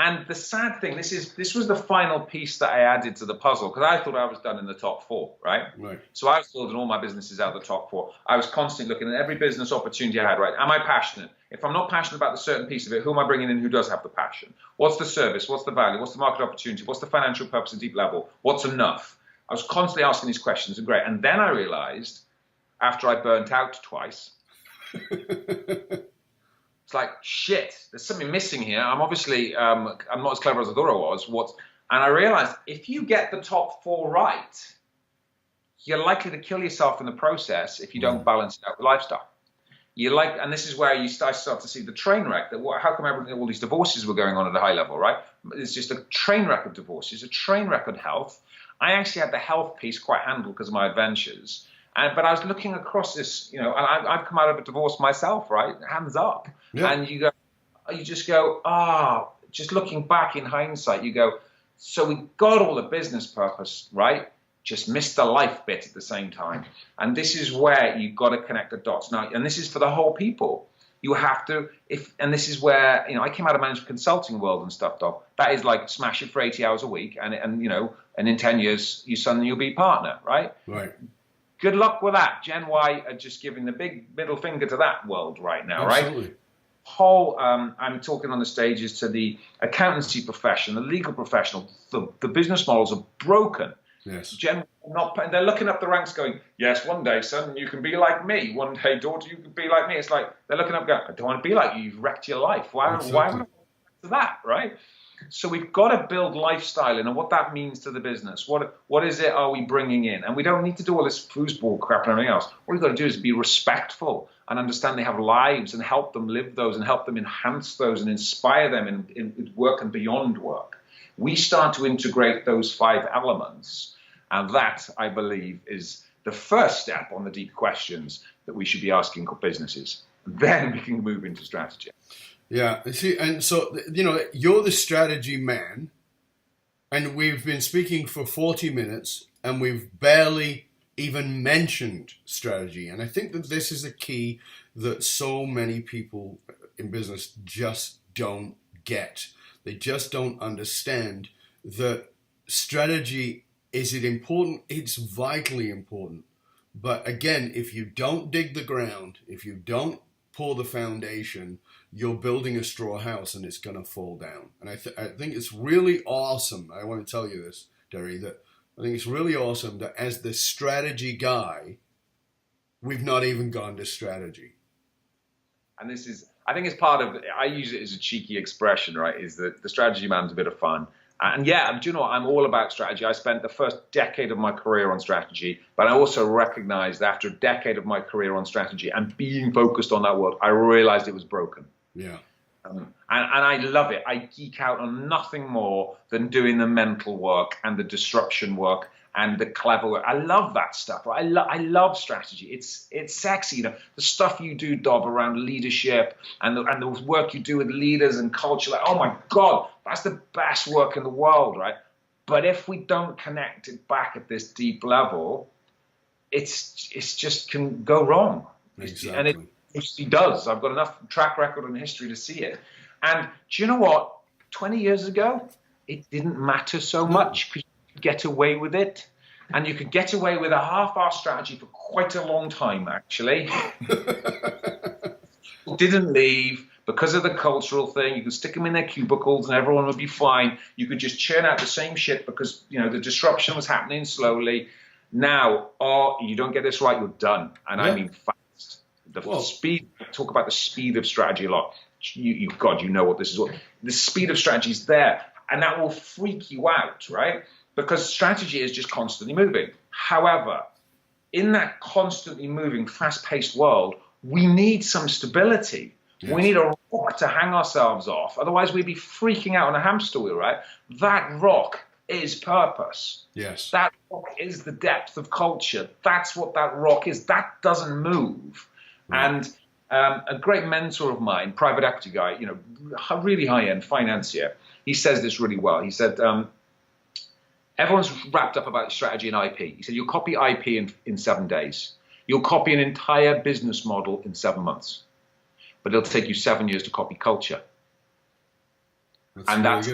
And the sad thing, this was the final piece that I added to the puzzle, because I thought I was done in the top four, right? Right. So I was building all my businesses out of the top four. I was constantly looking at every business opportunity I had, right? Am I passionate? If I'm not passionate about the certain piece of it, who am I bringing in who does have the passion? What's the service? What's the value? What's the market opportunity? What's the financial purpose at deep level? What's enough? I was constantly asking these questions, and great. And then I realized, after I burnt out twice, it's like, shit, there's something missing here. I'm obviously, I'm not as clever as I thought I was. And I realized if you get the top four right, you're likely to kill yourself in the process if you don't balance it out with lifestyle. And this is where I start to see the train wreck. How come all these divorces were going on at a high level, right? It's just a train wreck of divorces, a train wreck of health. I actually had the health piece quite handled because of my adventures. But I was looking across this, and I've come out of a divorce myself, right? Hands up. Yeah. And you just go, just looking back in hindsight, you go, so we got all the business purpose, right? Just missed the life bit at the same time. And this is where you've got to connect the dots. Now, and this is for the whole people. You have to, and this is where, I came out of management consulting world and stuff, Doc. That is like smash it for 80 hours a week. And in 10 years, you'll be a partner, right? Right. Good luck with that. Gen Y are just giving the big middle finger to that world right now, Absolutely. Right? I'm talking on the stages to the accountancy profession, the legal professional. The business models are broken. Yes. They're looking up the ranks going, yes, one day, son, you can be like me. One day, daughter, you can be like me. It's like they're looking up going, I don't want to be like you. You've wrecked your life. Why would I want to that, right? So we've got to build lifestyle in and what that means to the business. What is it are we bringing in? And we don't need to do all this foosball crap and everything else. What we've got to do is be respectful and understand they have lives and help them live those and help them enhance those and inspire them in work and beyond work. We start to integrate those 5 elements. And that, I believe, is the first step on the deep questions that we should be asking businesses. Then we can move into strategy. Yeah, see, and so, you're the strategy man, and we've been speaking for 40 minutes, and we've barely even mentioned strategy. And I think that this is a key that so many people in business just don't get. They just don't understand that strategy, is it important? It's vitally important. But again, if you don't dig the ground, if you don't pour the foundation, you're building a straw house and it's going to fall down. And I think it's really awesome. I want to tell you this, Deri, that I think it's really awesome that as the strategy guy, we've not even gone to strategy. And I think it's part of, I use it as a cheeky expression, right, is that the strategy man's a bit of fun. And yeah, do you know what? I'm all about strategy. I spent the first decade of my career on strategy, but I also recognized after a decade of my career on strategy and being focused on that world, I realized it was broken. Yeah. And I love it. I geek out on nothing more than doing the mental work and the disruption work and the clever work. I love that stuff. I love strategy. It's sexy. The stuff you do, Dov, around leadership and the work you do with leaders and culture. Like, oh my God, that's the best work in the world, right? But if we don't connect it back at this deep level, it's just can go wrong. Exactly. And it does. I've got enough track record and history to see it. And do you know what? 20 years ago, it didn't matter so much because you could get away with it. And you could get away with a half-assed strategy for quite a long time, actually. Didn't leave because of the cultural thing. You could stick them in their cubicles and everyone would be fine. You could just churn out the same shit because, the disruption was happening slowly. Now, you don't get this right, you're done. And I mean fast. Speed, talk about the speed of strategy a lot. God, you know what this is. The speed of strategy is there, and that will freak you out, right? Because strategy is just constantly moving. However, in that constantly moving, fast-paced world, we need some stability. Yes. We need a rock to hang ourselves off. Otherwise, we'd be freaking out on a hamster wheel, right? That rock is purpose. Yes. That rock is the depth of culture. That's what that rock is. That doesn't move. And a great mentor of mine, private equity guy, really high-end financier, he says this really well. He said, everyone's wrapped up about strategy and IP. He said, you'll copy IP in 7 days. You'll copy an entire business model in 7 months. But it'll take you 7 years to copy culture. And that's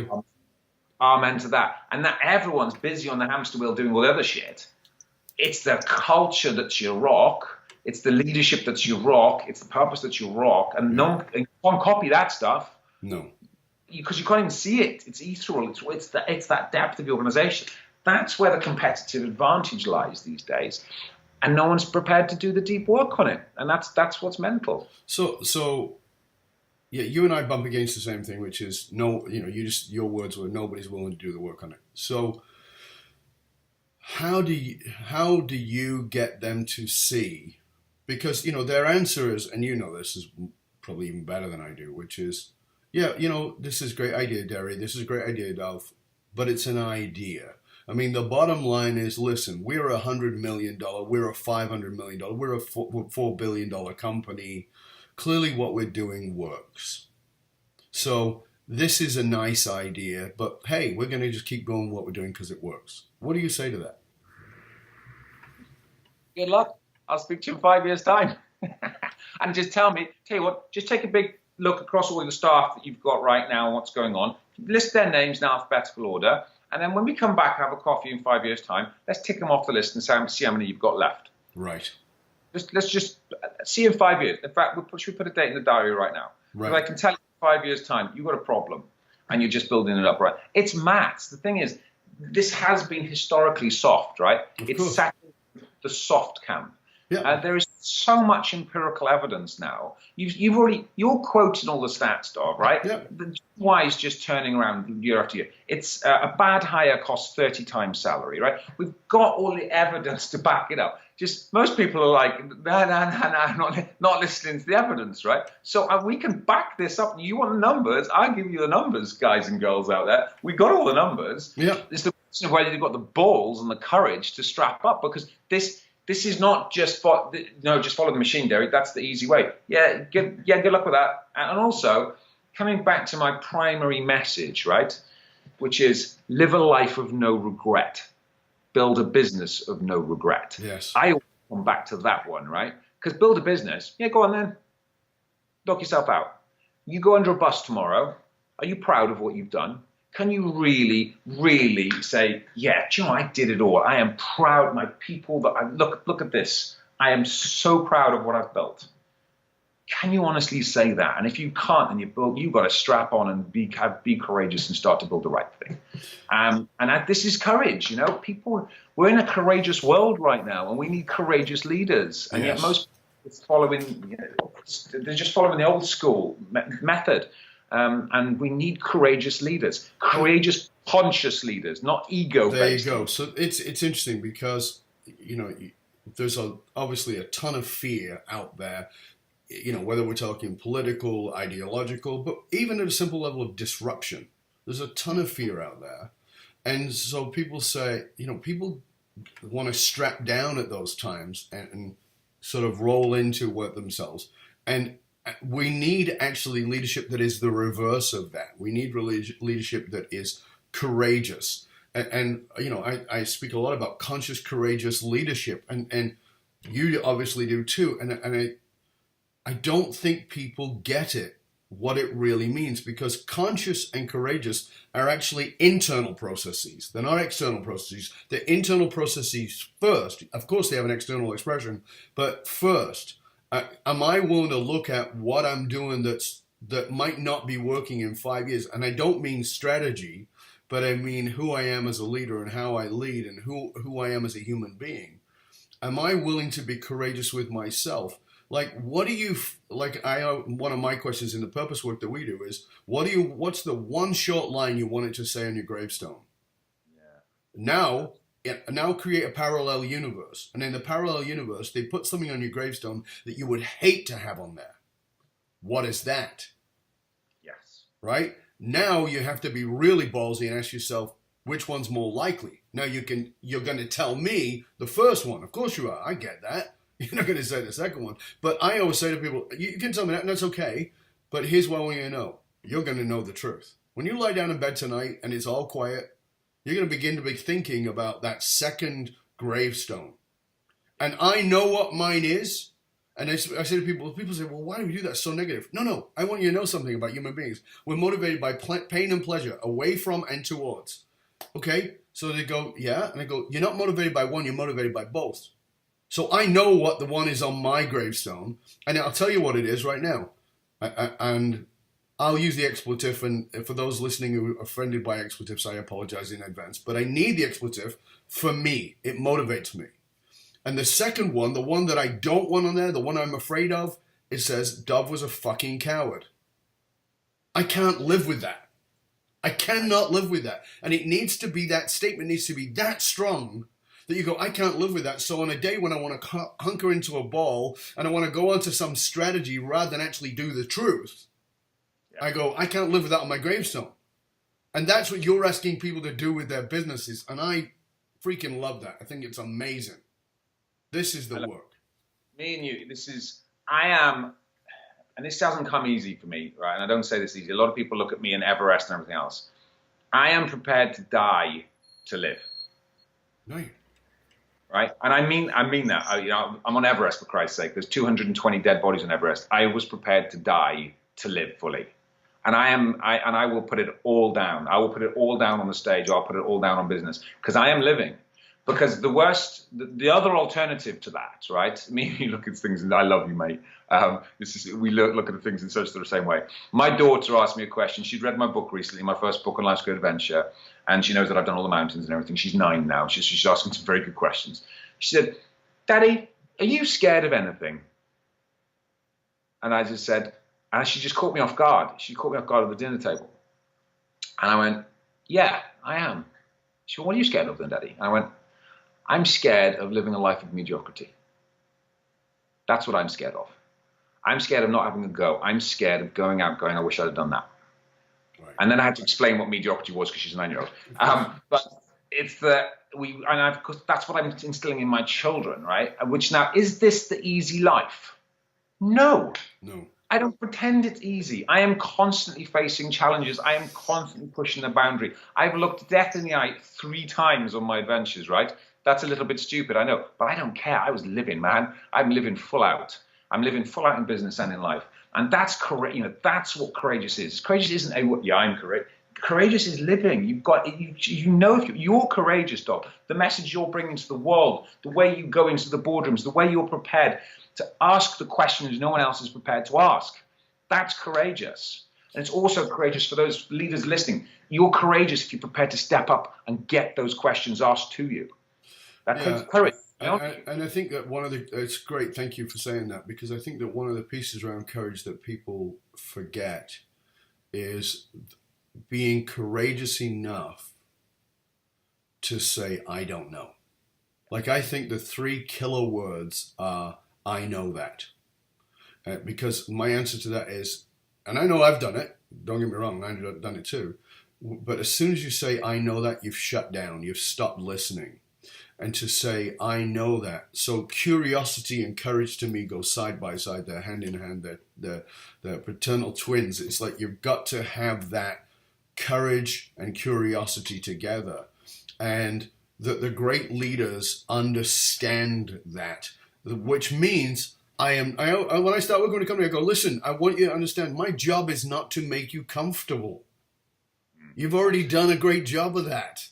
amen to that. And that everyone's busy on the hamster wheel doing all the other shit. It's the culture that's your rock. It's the leadership that's your rock. It's the purpose that's your rock. And no one copy that stuff. No. Because you can't even see it. It's ethereal. It's that depth of the organization. That's where the competitive advantage lies these days. And no one's prepared to do the deep work on it. And that's what's mental. So yeah, you and I bump against the same thing, which is your words were nobody's willing to do the work on it. So how do you get them to see? Because, their answer is, and this is probably even better than I do, which is, yeah, this is a great idea, Deri. This is a great idea, Dolph, but it's an idea. I mean, the bottom line is, listen, we're $100 million, we're a $500 million, we're a $4 billion company. Clearly what we're doing works. So this is a nice idea, but hey, we're going to just keep going with what we're doing because it works. What do you say to that? Good luck. I'll speak to you in 5 years' time. And just tell you what, just take a big look across all the staff that you've got right now and what's going on. List their names in alphabetical order. And then when we come back, have a coffee in 5 years' time, let's tick them off the list and see how many you've got left. Right. Let's just see in 5 years. In fact, should we put a date in the diary right now? Right. Because I can tell you in 5 years' time, you've got a problem and you're just building it up, right? It's maths. The thing is, this has been historically soft, right? It's sat in the soft camp. Yeah. There is so much empirical evidence now. You're quoting all the stats, Dov, right? Yeah. The why is just turning around year after year. It's a bad hire costs 30 times salary, right? We've got all the evidence to back it up. Just most people are like, no, not listening to the evidence, right? So we can back this up. You want the numbers? I'll give you the numbers, guys and girls out there. We got all the numbers. Yeah. It's the question of whether you've got the balls and the courage to strap up, because this is not just follow the machine, Deri. That's the easy way. Good luck with that. And also, coming back to my primary message, right, which is live a life of no regret. Build a business of no regret. Yes. I always come back to that one, right? Because build a business. Yeah, go on then. Knock yourself out. You go under a bus tomorrow. Are you proud of what you've done? Can you really, really say, yeah, do you know, I did it all. I am proud of my people. Look at this. I am so proud of what I've built. Can you honestly say that? And if you can't, then you've got to strap on and be courageous and start to build the right thing. This is courage. People, we're in a courageous world right now, and we need courageous leaders. And yet most people they're just following the old school method. And we need courageous leaders, courageous, conscious leaders, not ego-based. There you go. So it's interesting because, there's obviously a ton of fear out there, whether we're talking political, ideological, but even at a simple level of disruption, there's a ton of fear out there. And so people say, people want to strap down at those times and sort of roll into work themselves. And we need actually leadership that is the reverse of that. We need leadership that is courageous. And I speak a lot about conscious, courageous leadership. And you obviously do too. And I don't think people get it, what it really means, because conscious and courageous are actually internal processes. They're not external processes. They're internal processes first. Of course, they have an external expression, but first. Am I willing to look at what I'm doing that might not be working in 5 years? And I don't mean strategy, but I mean who I am as a leader and how I lead and who I am as a human being. Am I willing to be courageous with myself? Like, one of my questions in the purpose work that we do is, what's the one short line you wanted to say on your gravestone? Yeah. Now create a parallel universe. And in the parallel universe, they put something on your gravestone that you would hate to have on there. What is that? Yes. Right? Now you have to be really ballsy and ask yourself, which one's more likely? Now you're going to tell me the first one. Of course you are. I get that. You're not going to say the second one. But I always say to people, you can tell me that, and that's okay. But here's what I want you to know. You're going to know the truth. When you lie down in bed tonight and it's all quiet, you're going to begin to be thinking about that second gravestone. And I know what mine is, And I say to people say, well, why do we do that? It's so negative. No. I want you to know something about human beings. We're motivated by pain and pleasure, away from and towards. Okay? So they go, yeah. And I go, you're not motivated by one, you're motivated by both. So I know what the one is on my gravestone, and I'll tell you what it is right now. And I'll use the expletive, and for those listening who are offended by expletives, I apologize in advance. But I need the expletive for me. It motivates me. And the second one, the one that I don't want on there, the one I'm afraid of, it says, Dove was a fucking coward. I can't live with that. I cannot live with that. And it needs to be, that statement needs to be that strong that you go, I can't live with that. So on a day when I want to hunker into a ball and I want to go onto some strategy rather than actually do the truth, I go, I can't live with that on my gravestone. And that's what you're asking people to do with their businesses. And I freaking love that. I think it's amazing. This is the work. Me and you, I am, and this doesn't come easy for me, right? And I don't say this easy. A lot of people look at me in Everest and everything else. I am prepared to die to live. Right. Right? And I mean that. I'm on Everest, for Christ's sake. There's 220 dead bodies on Everest. I was prepared to die to live fully. And I will put it all down. I will put it all down on the stage. I'll put it all down on business because I am living. Because the other alternative to that, right? Me and you look at things, and I love you, mate. We look at things in such the same way. My daughter asked me a question. She'd read my book recently, my first book on Life's Great Adventure, and she knows that I've done all the mountains and everything. She's 9 now. She's asking some very good questions. She said, Daddy, are you scared of anything? And I just said, and she just caught me off guard. She caught me off guard at the dinner table. And I went, yeah, I am. She went, what are you scared of then, Daddy? And I went, I'm scared of living a life of mediocrity. That's what I'm scared of. I'm scared of not having a go. I'm scared of going out going, I wish I'd have done that. Right. And then I had to explain what mediocrity was because she's a 9-year-old. But it's that's what I'm instilling in my children, right? Which now, is this the easy life? No. I don't pretend it's easy. I am constantly facing challenges. I am constantly pushing the boundary. I've looked death in the eye 3 times on my adventures, right? That's a little bit stupid, I know, but I don't care. I was living, man. I'm living full out. I'm living full out in business and in life. And that's correct. That's what courageous is. Courageous isn't I'm courageous. Courageous is living. If you're courageous, Doc, the message you're bringing to the world, the way you go into the boardrooms, the way you're prepared to ask the questions no one else is prepared to ask. That's courageous. And it's also courageous for those leaders listening. You're courageous if you're prepared to step up and get those questions asked to you. That takes courage. And I think that it's great, thank you for saying that, because I think that one of the pieces around courage that people forget is being courageous enough to say, I don't know. Like, I think the 3 killer words are, I know that. Because my answer to that is, and I know I've done it, don't get me wrong, I've done it too, but as soon as you say, I know that, you've shut down, you've stopped listening. And to say, I know that. So curiosity and courage to me go side by side. They're hand in hand. They're paternal twins. It's like you've got to have that courage and curiosity together. And that the great leaders understand that. Which means when I start working with a company, I go, listen, I want you to understand my job is not to make you comfortable. You've already done a great job of that.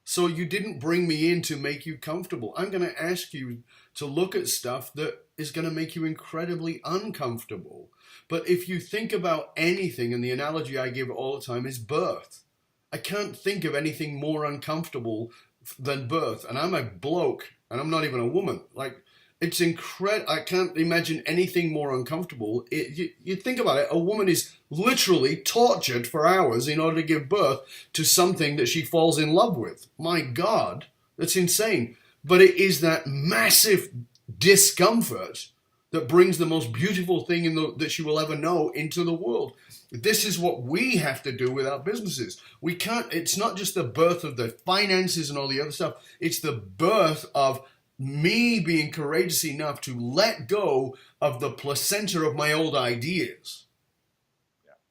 So you didn't bring me in to make you comfortable. I'm going to ask you to look at stuff that is going to make you incredibly uncomfortable. But if you think about anything, and the analogy I give all the time is birth. I can't think of anything more uncomfortable than birth. And I'm a bloke, and I'm not even a woman. Like, it's incredible. I can't imagine anything more uncomfortable. You think about it, a woman is literally tortured for hours in order to give birth to something that she falls in love with. My God, that's insane. But it is that massive discomfort that brings the most beautiful thing that she will ever know into the world. This is what we have to do with our businesses. It's not just the birth of the finances and all the other stuff. It's the birth of me being courageous enough to let go of the placenta of my old ideas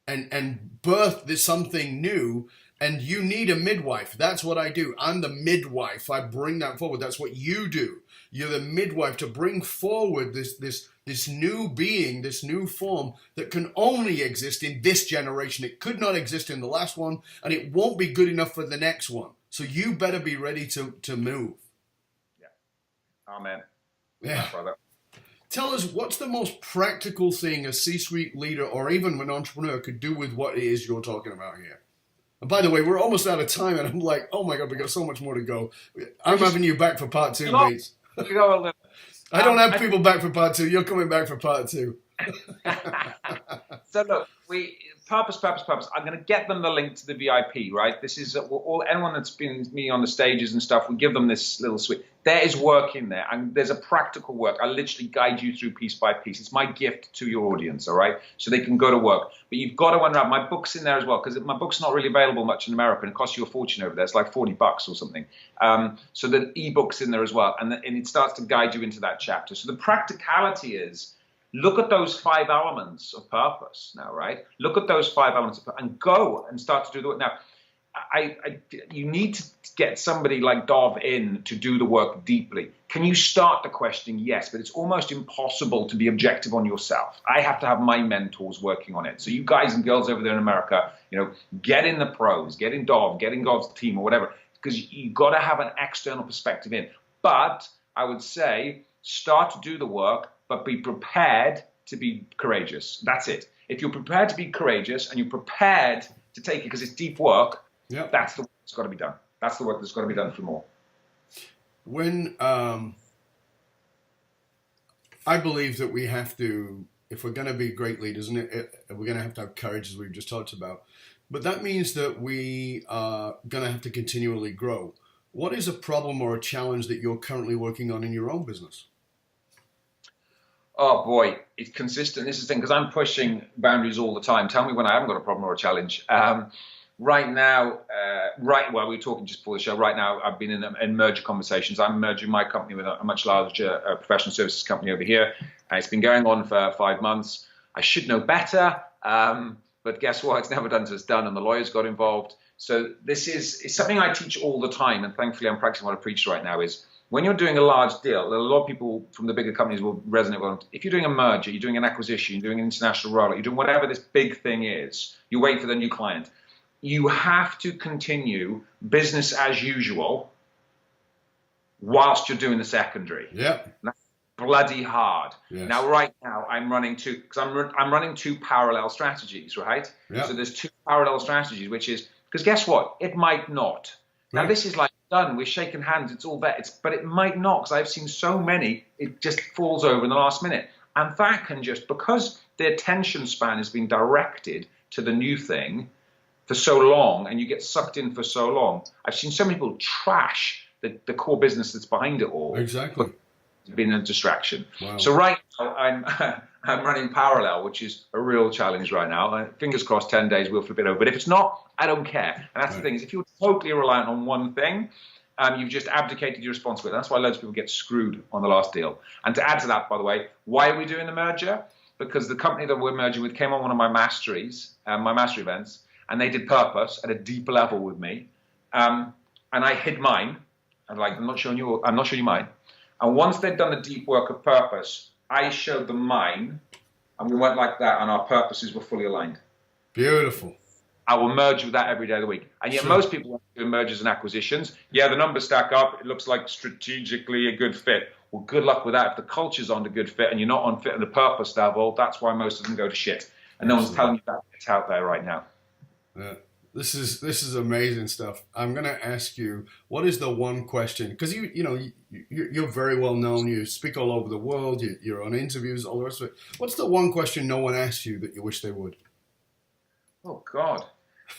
and birth something new. And you need a midwife. That's what I do. I'm the midwife. I bring that forward. That's what you do. You're the midwife to bring forward this this new being, this new form that can only exist in this generation. It could not exist in the last one, and it won't be good enough for the next one. So you better be ready to move. Yeah. Amen. Yeah. Tell us, what's the most practical thing a C-suite leader or even an entrepreneur could do with what it is you're talking about here? And by the way, we're almost out of time, and I'm like, oh my God, we got so much more to go. I'm having you back for part 2, mates. I don't have people back for part 2. You're coming back for part 2. So look, purpose. I'm going to get them the link to the VIP, right? This is anyone that's been with me on the stages and stuff. We give them this little suite. There is work in there, and there's a practical work. I literally guide you through piece by piece. It's my gift to your audience, all right? So they can go to work. But you've got to unwrap. My book's in there as well, because my book's not really available much in America, and it costs you a fortune over there. It's like $40 or something. So the ebook's in there as well, and it starts to guide you into that chapter. So the practicality is, look at those 5 elements of purpose now, right? Look at those 5 elements and go and start to do the work. Now, you need to get somebody like Dov in to do the work deeply. Can you start the questioning? Yes, but it's almost impossible to be objective on yourself. I have to have my mentors working on it. So you guys and girls over there in America, get in the pros, get in Dov, get in Dov's team or whatever, because you've got to have an external perspective in. But I would say start to do the work, but be prepared to be courageous. That's it. If you're prepared to be courageous and you're prepared to take it because it's deep work, that's the work that's got to be done. That's the work that's got to be done for more. When I believe that we have to, if we're going to be great leaders, and we're going to have courage, as we've just talked about, but that means that we are going to have to continually grow. What is a problem or a challenge that you're currently working on in your own business? Oh boy, it's consistent. This is the thing, because I'm pushing boundaries all the time. Tell me when I haven't got a problem or a challenge. Right now, we were talking just before the show. Right now, I've been in merger conversations. I'm merging my company with a much larger professional services company over here. It's been going on for 5 months. I should know better, but guess what? It's never done till it's done, and the lawyers got involved. So this is something I teach all the time, and thankfully I'm practicing what I preach right now is, when you're doing a large deal, a lot of people from the bigger companies will resonate with it. If you're doing a merger, you're doing an acquisition, you're doing an international rollout, you're doing whatever this big thing is, you wait for the new client. You have to continue business as usual whilst you're doing the secondary. Yeah. That's bloody hard. Yes. Now, right now, I'm running I'm running 2 parallel strategies, right? Yeah. So there's 2 parallel strategies, which is, because guess what? It might not. Now, this is like done. We're shaking hands. It's all there. But it might not, because I've seen so many, it just falls over in the last minute. And that can just, because the attention span has been directed to the new thing for so long, and you get sucked in for so long. I've seen so many people trash the core business that's behind it all. Exactly. It's been a distraction. Wow. So right now, I'm running parallel, which is a real challenge right now. Fingers crossed, 10 days, we'll flip it over. But if it's not, I don't care. And that's the thing, is if you're totally reliant on one thing, you've just abdicated your responsibility. That's why loads of people get screwed on the last deal. And to add to that, by the way, why are we doing the merger? Because the company that we're merging with came on one of my masteries, my mastery events, and they did purpose at a deeper level with me. And I hid mine. I'm like, I'm not showing you mine. And once they'd done the deep work of purpose, I showed them mine, and we went like that, and our purposes were fully aligned. Beautiful. I will merge with that every day of the week. And yet most people want to do mergers and acquisitions. Yeah, the numbers stack up. It looks like strategically a good fit. Well, good luck with that. If the culture's on the good fit and you're not on fit on the purpose level, that's why most of them go to shit. And no one's telling you that. It's out there right now. Yeah. This is amazing stuff. I'm going to ask you, what is the one question? Because you're very well known. You speak all over the world. You're on interviews, all the rest of it. What's the one question no one asks you that you wish they would? Oh God,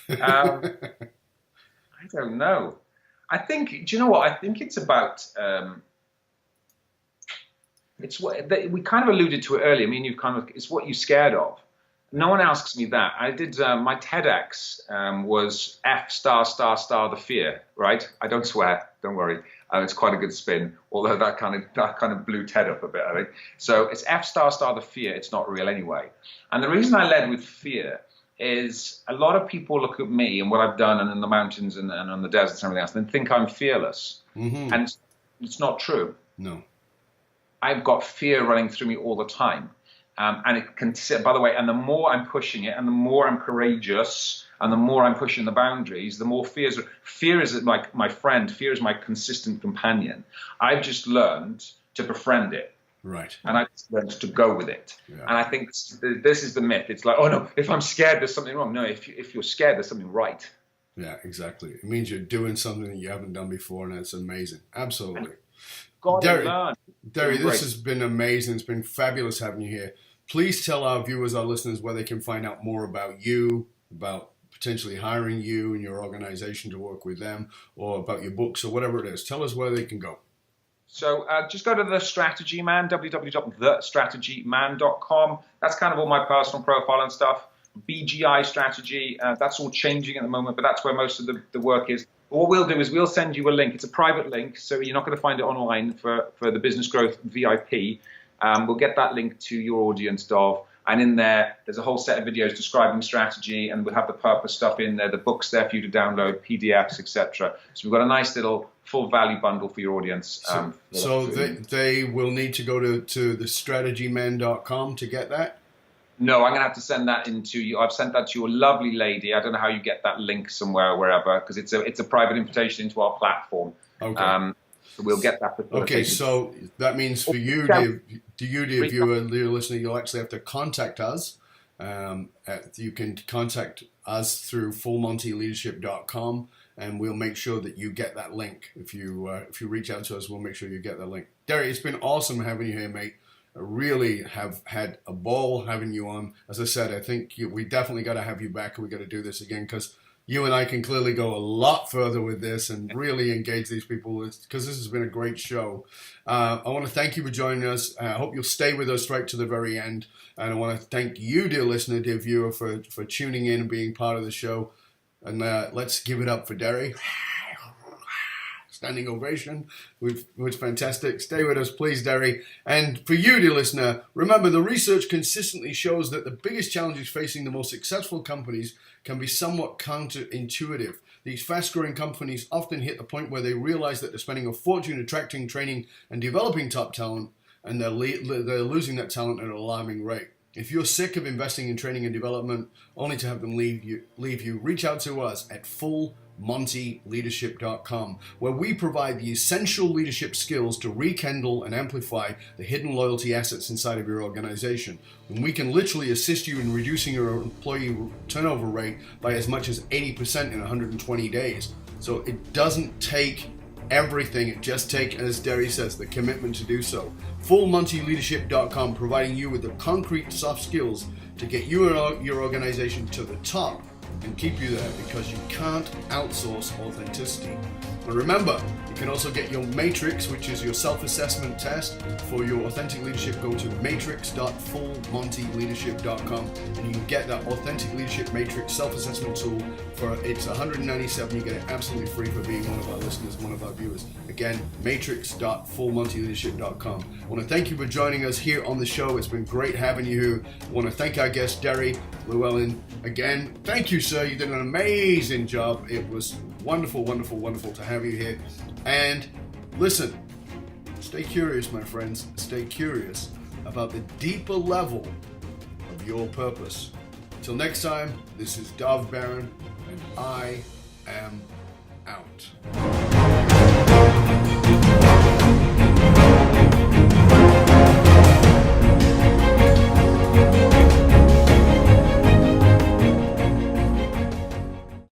I don't know. I think. Do you know what? I think it's about. It's what we kind of alluded to it earlier. I mean, it's what you're scared of. No one asks me that. I did my TEDx was F*** the fear, right? I don't swear, don't worry. It's quite a good spin, although that kind of blew TED up a bit, I think. So it's F*** the fear. It's not real anyway. And the reason I led with fear is a lot of people look at me and what I've done and in the mountains and on the deserts and everything else, and think I'm fearless. Mm-hmm. And it's not true. No. I've got fear running through me all the time. And it can, by the way, and the more I'm pushing it and the more I'm courageous and the more I'm pushing the boundaries, the more fear is like my friend, fear is my consistent companion. I've just learned to befriend it. Right. And I just learned to go with it. Yeah. And I think this is the myth. It's like, oh no, if I'm scared, there's something wrong. No, if you're scared, there's something right. Yeah, exactly. It means you're doing something that you haven't done before, and it's amazing. Absolutely. Deri, this has been amazing. It's been fabulous having you here. Please tell our viewers, our listeners, where they can find out more about you, about potentially hiring you and your organization to work with them, or about your books or whatever it is. Tell us where they can go. So just go to The Strategy Man, www.thestrategyman.com. That's kind of all my personal profile and stuff. BGI strategy, that's all changing at the moment, but that's where most of the work is. What we'll do is we'll send you a link. It's a private link, so you're not going to find it online for the Business Growth VIP. We'll get that link to your audience, Dov. And in there's a whole set of videos describing strategy, and we'll have the purpose stuff in there, the books there for you to download, PDFs, etc. So we've got a nice little full value bundle for your audience. So they will need to go to thestrategyman.com to get that? No, I'm going to have to send that into you. I've sent that to your lovely lady. I don't know how you get that link somewhere or wherever, because it's a private invitation into our platform. Okay. So we'll get that. Okay, so that means for you, dear viewer, dear listener, you'll actually have to contact us. You can contact us through fullmontyleadership.com, and we'll make sure that you get that link. If you reach out to us, we'll make sure you get that link. Deri, it's been awesome having you here, mate. I really have had a ball having you on. As I said, I think we definitely got to have you back, and we got to do this again, because you and I can clearly go a lot further with this and really engage these people, because this has been a great show. I want to thank you for joining us. I hope you'll stay with us right to the very end. And I want to thank you, dear listener, dear viewer, for tuning in and being part of the show. And let's give it up for Deri. Standing ovation, which was fantastic. Stay with us, please, Deri. And for you, dear listener, remember, the research consistently shows that the biggest challenges facing the most successful companies can be somewhat counterintuitive. These fast-growing companies often hit the point where they realize that they're spending a fortune attracting, training, and developing top talent, and they're losing that talent at an alarming rate. If you're sick of investing in training and development only to have them leave you, reach out to us at fullmontyleadership.com, where we provide the essential leadership skills to rekindle and amplify the hidden loyalty assets inside of your organization. And we can literally assist you in reducing your employee turnover rate by as much as 80% in 120 days. So it doesn't take everything, it just takes, as Deri says, the commitment to do so. fullmontyleadership.com, providing you with the concrete soft skills to get you and your organization to the top and keep you there, because you can't outsource authenticity. And remember, you can also get your matrix, which is your self-assessment test for your authentic leadership. Go to matrix.fullmontyleadership.com and you can get that authentic leadership matrix self-assessment tool for it's $197. You get it absolutely free for being one of our listeners, one of our viewers. Again, matrix.fullmontyleadership.com. I want to thank you for joining us here on the show. It's been great having you here. I want to thank our guest, Deri Llewellyn. Again, thank you, sir. You did an amazing job. It was wonderful, wonderful, wonderful to have you here. And listen, stay curious, my friends. Stay curious about the deeper level of your purpose. Till next time, this is Dov Baron, and I am out.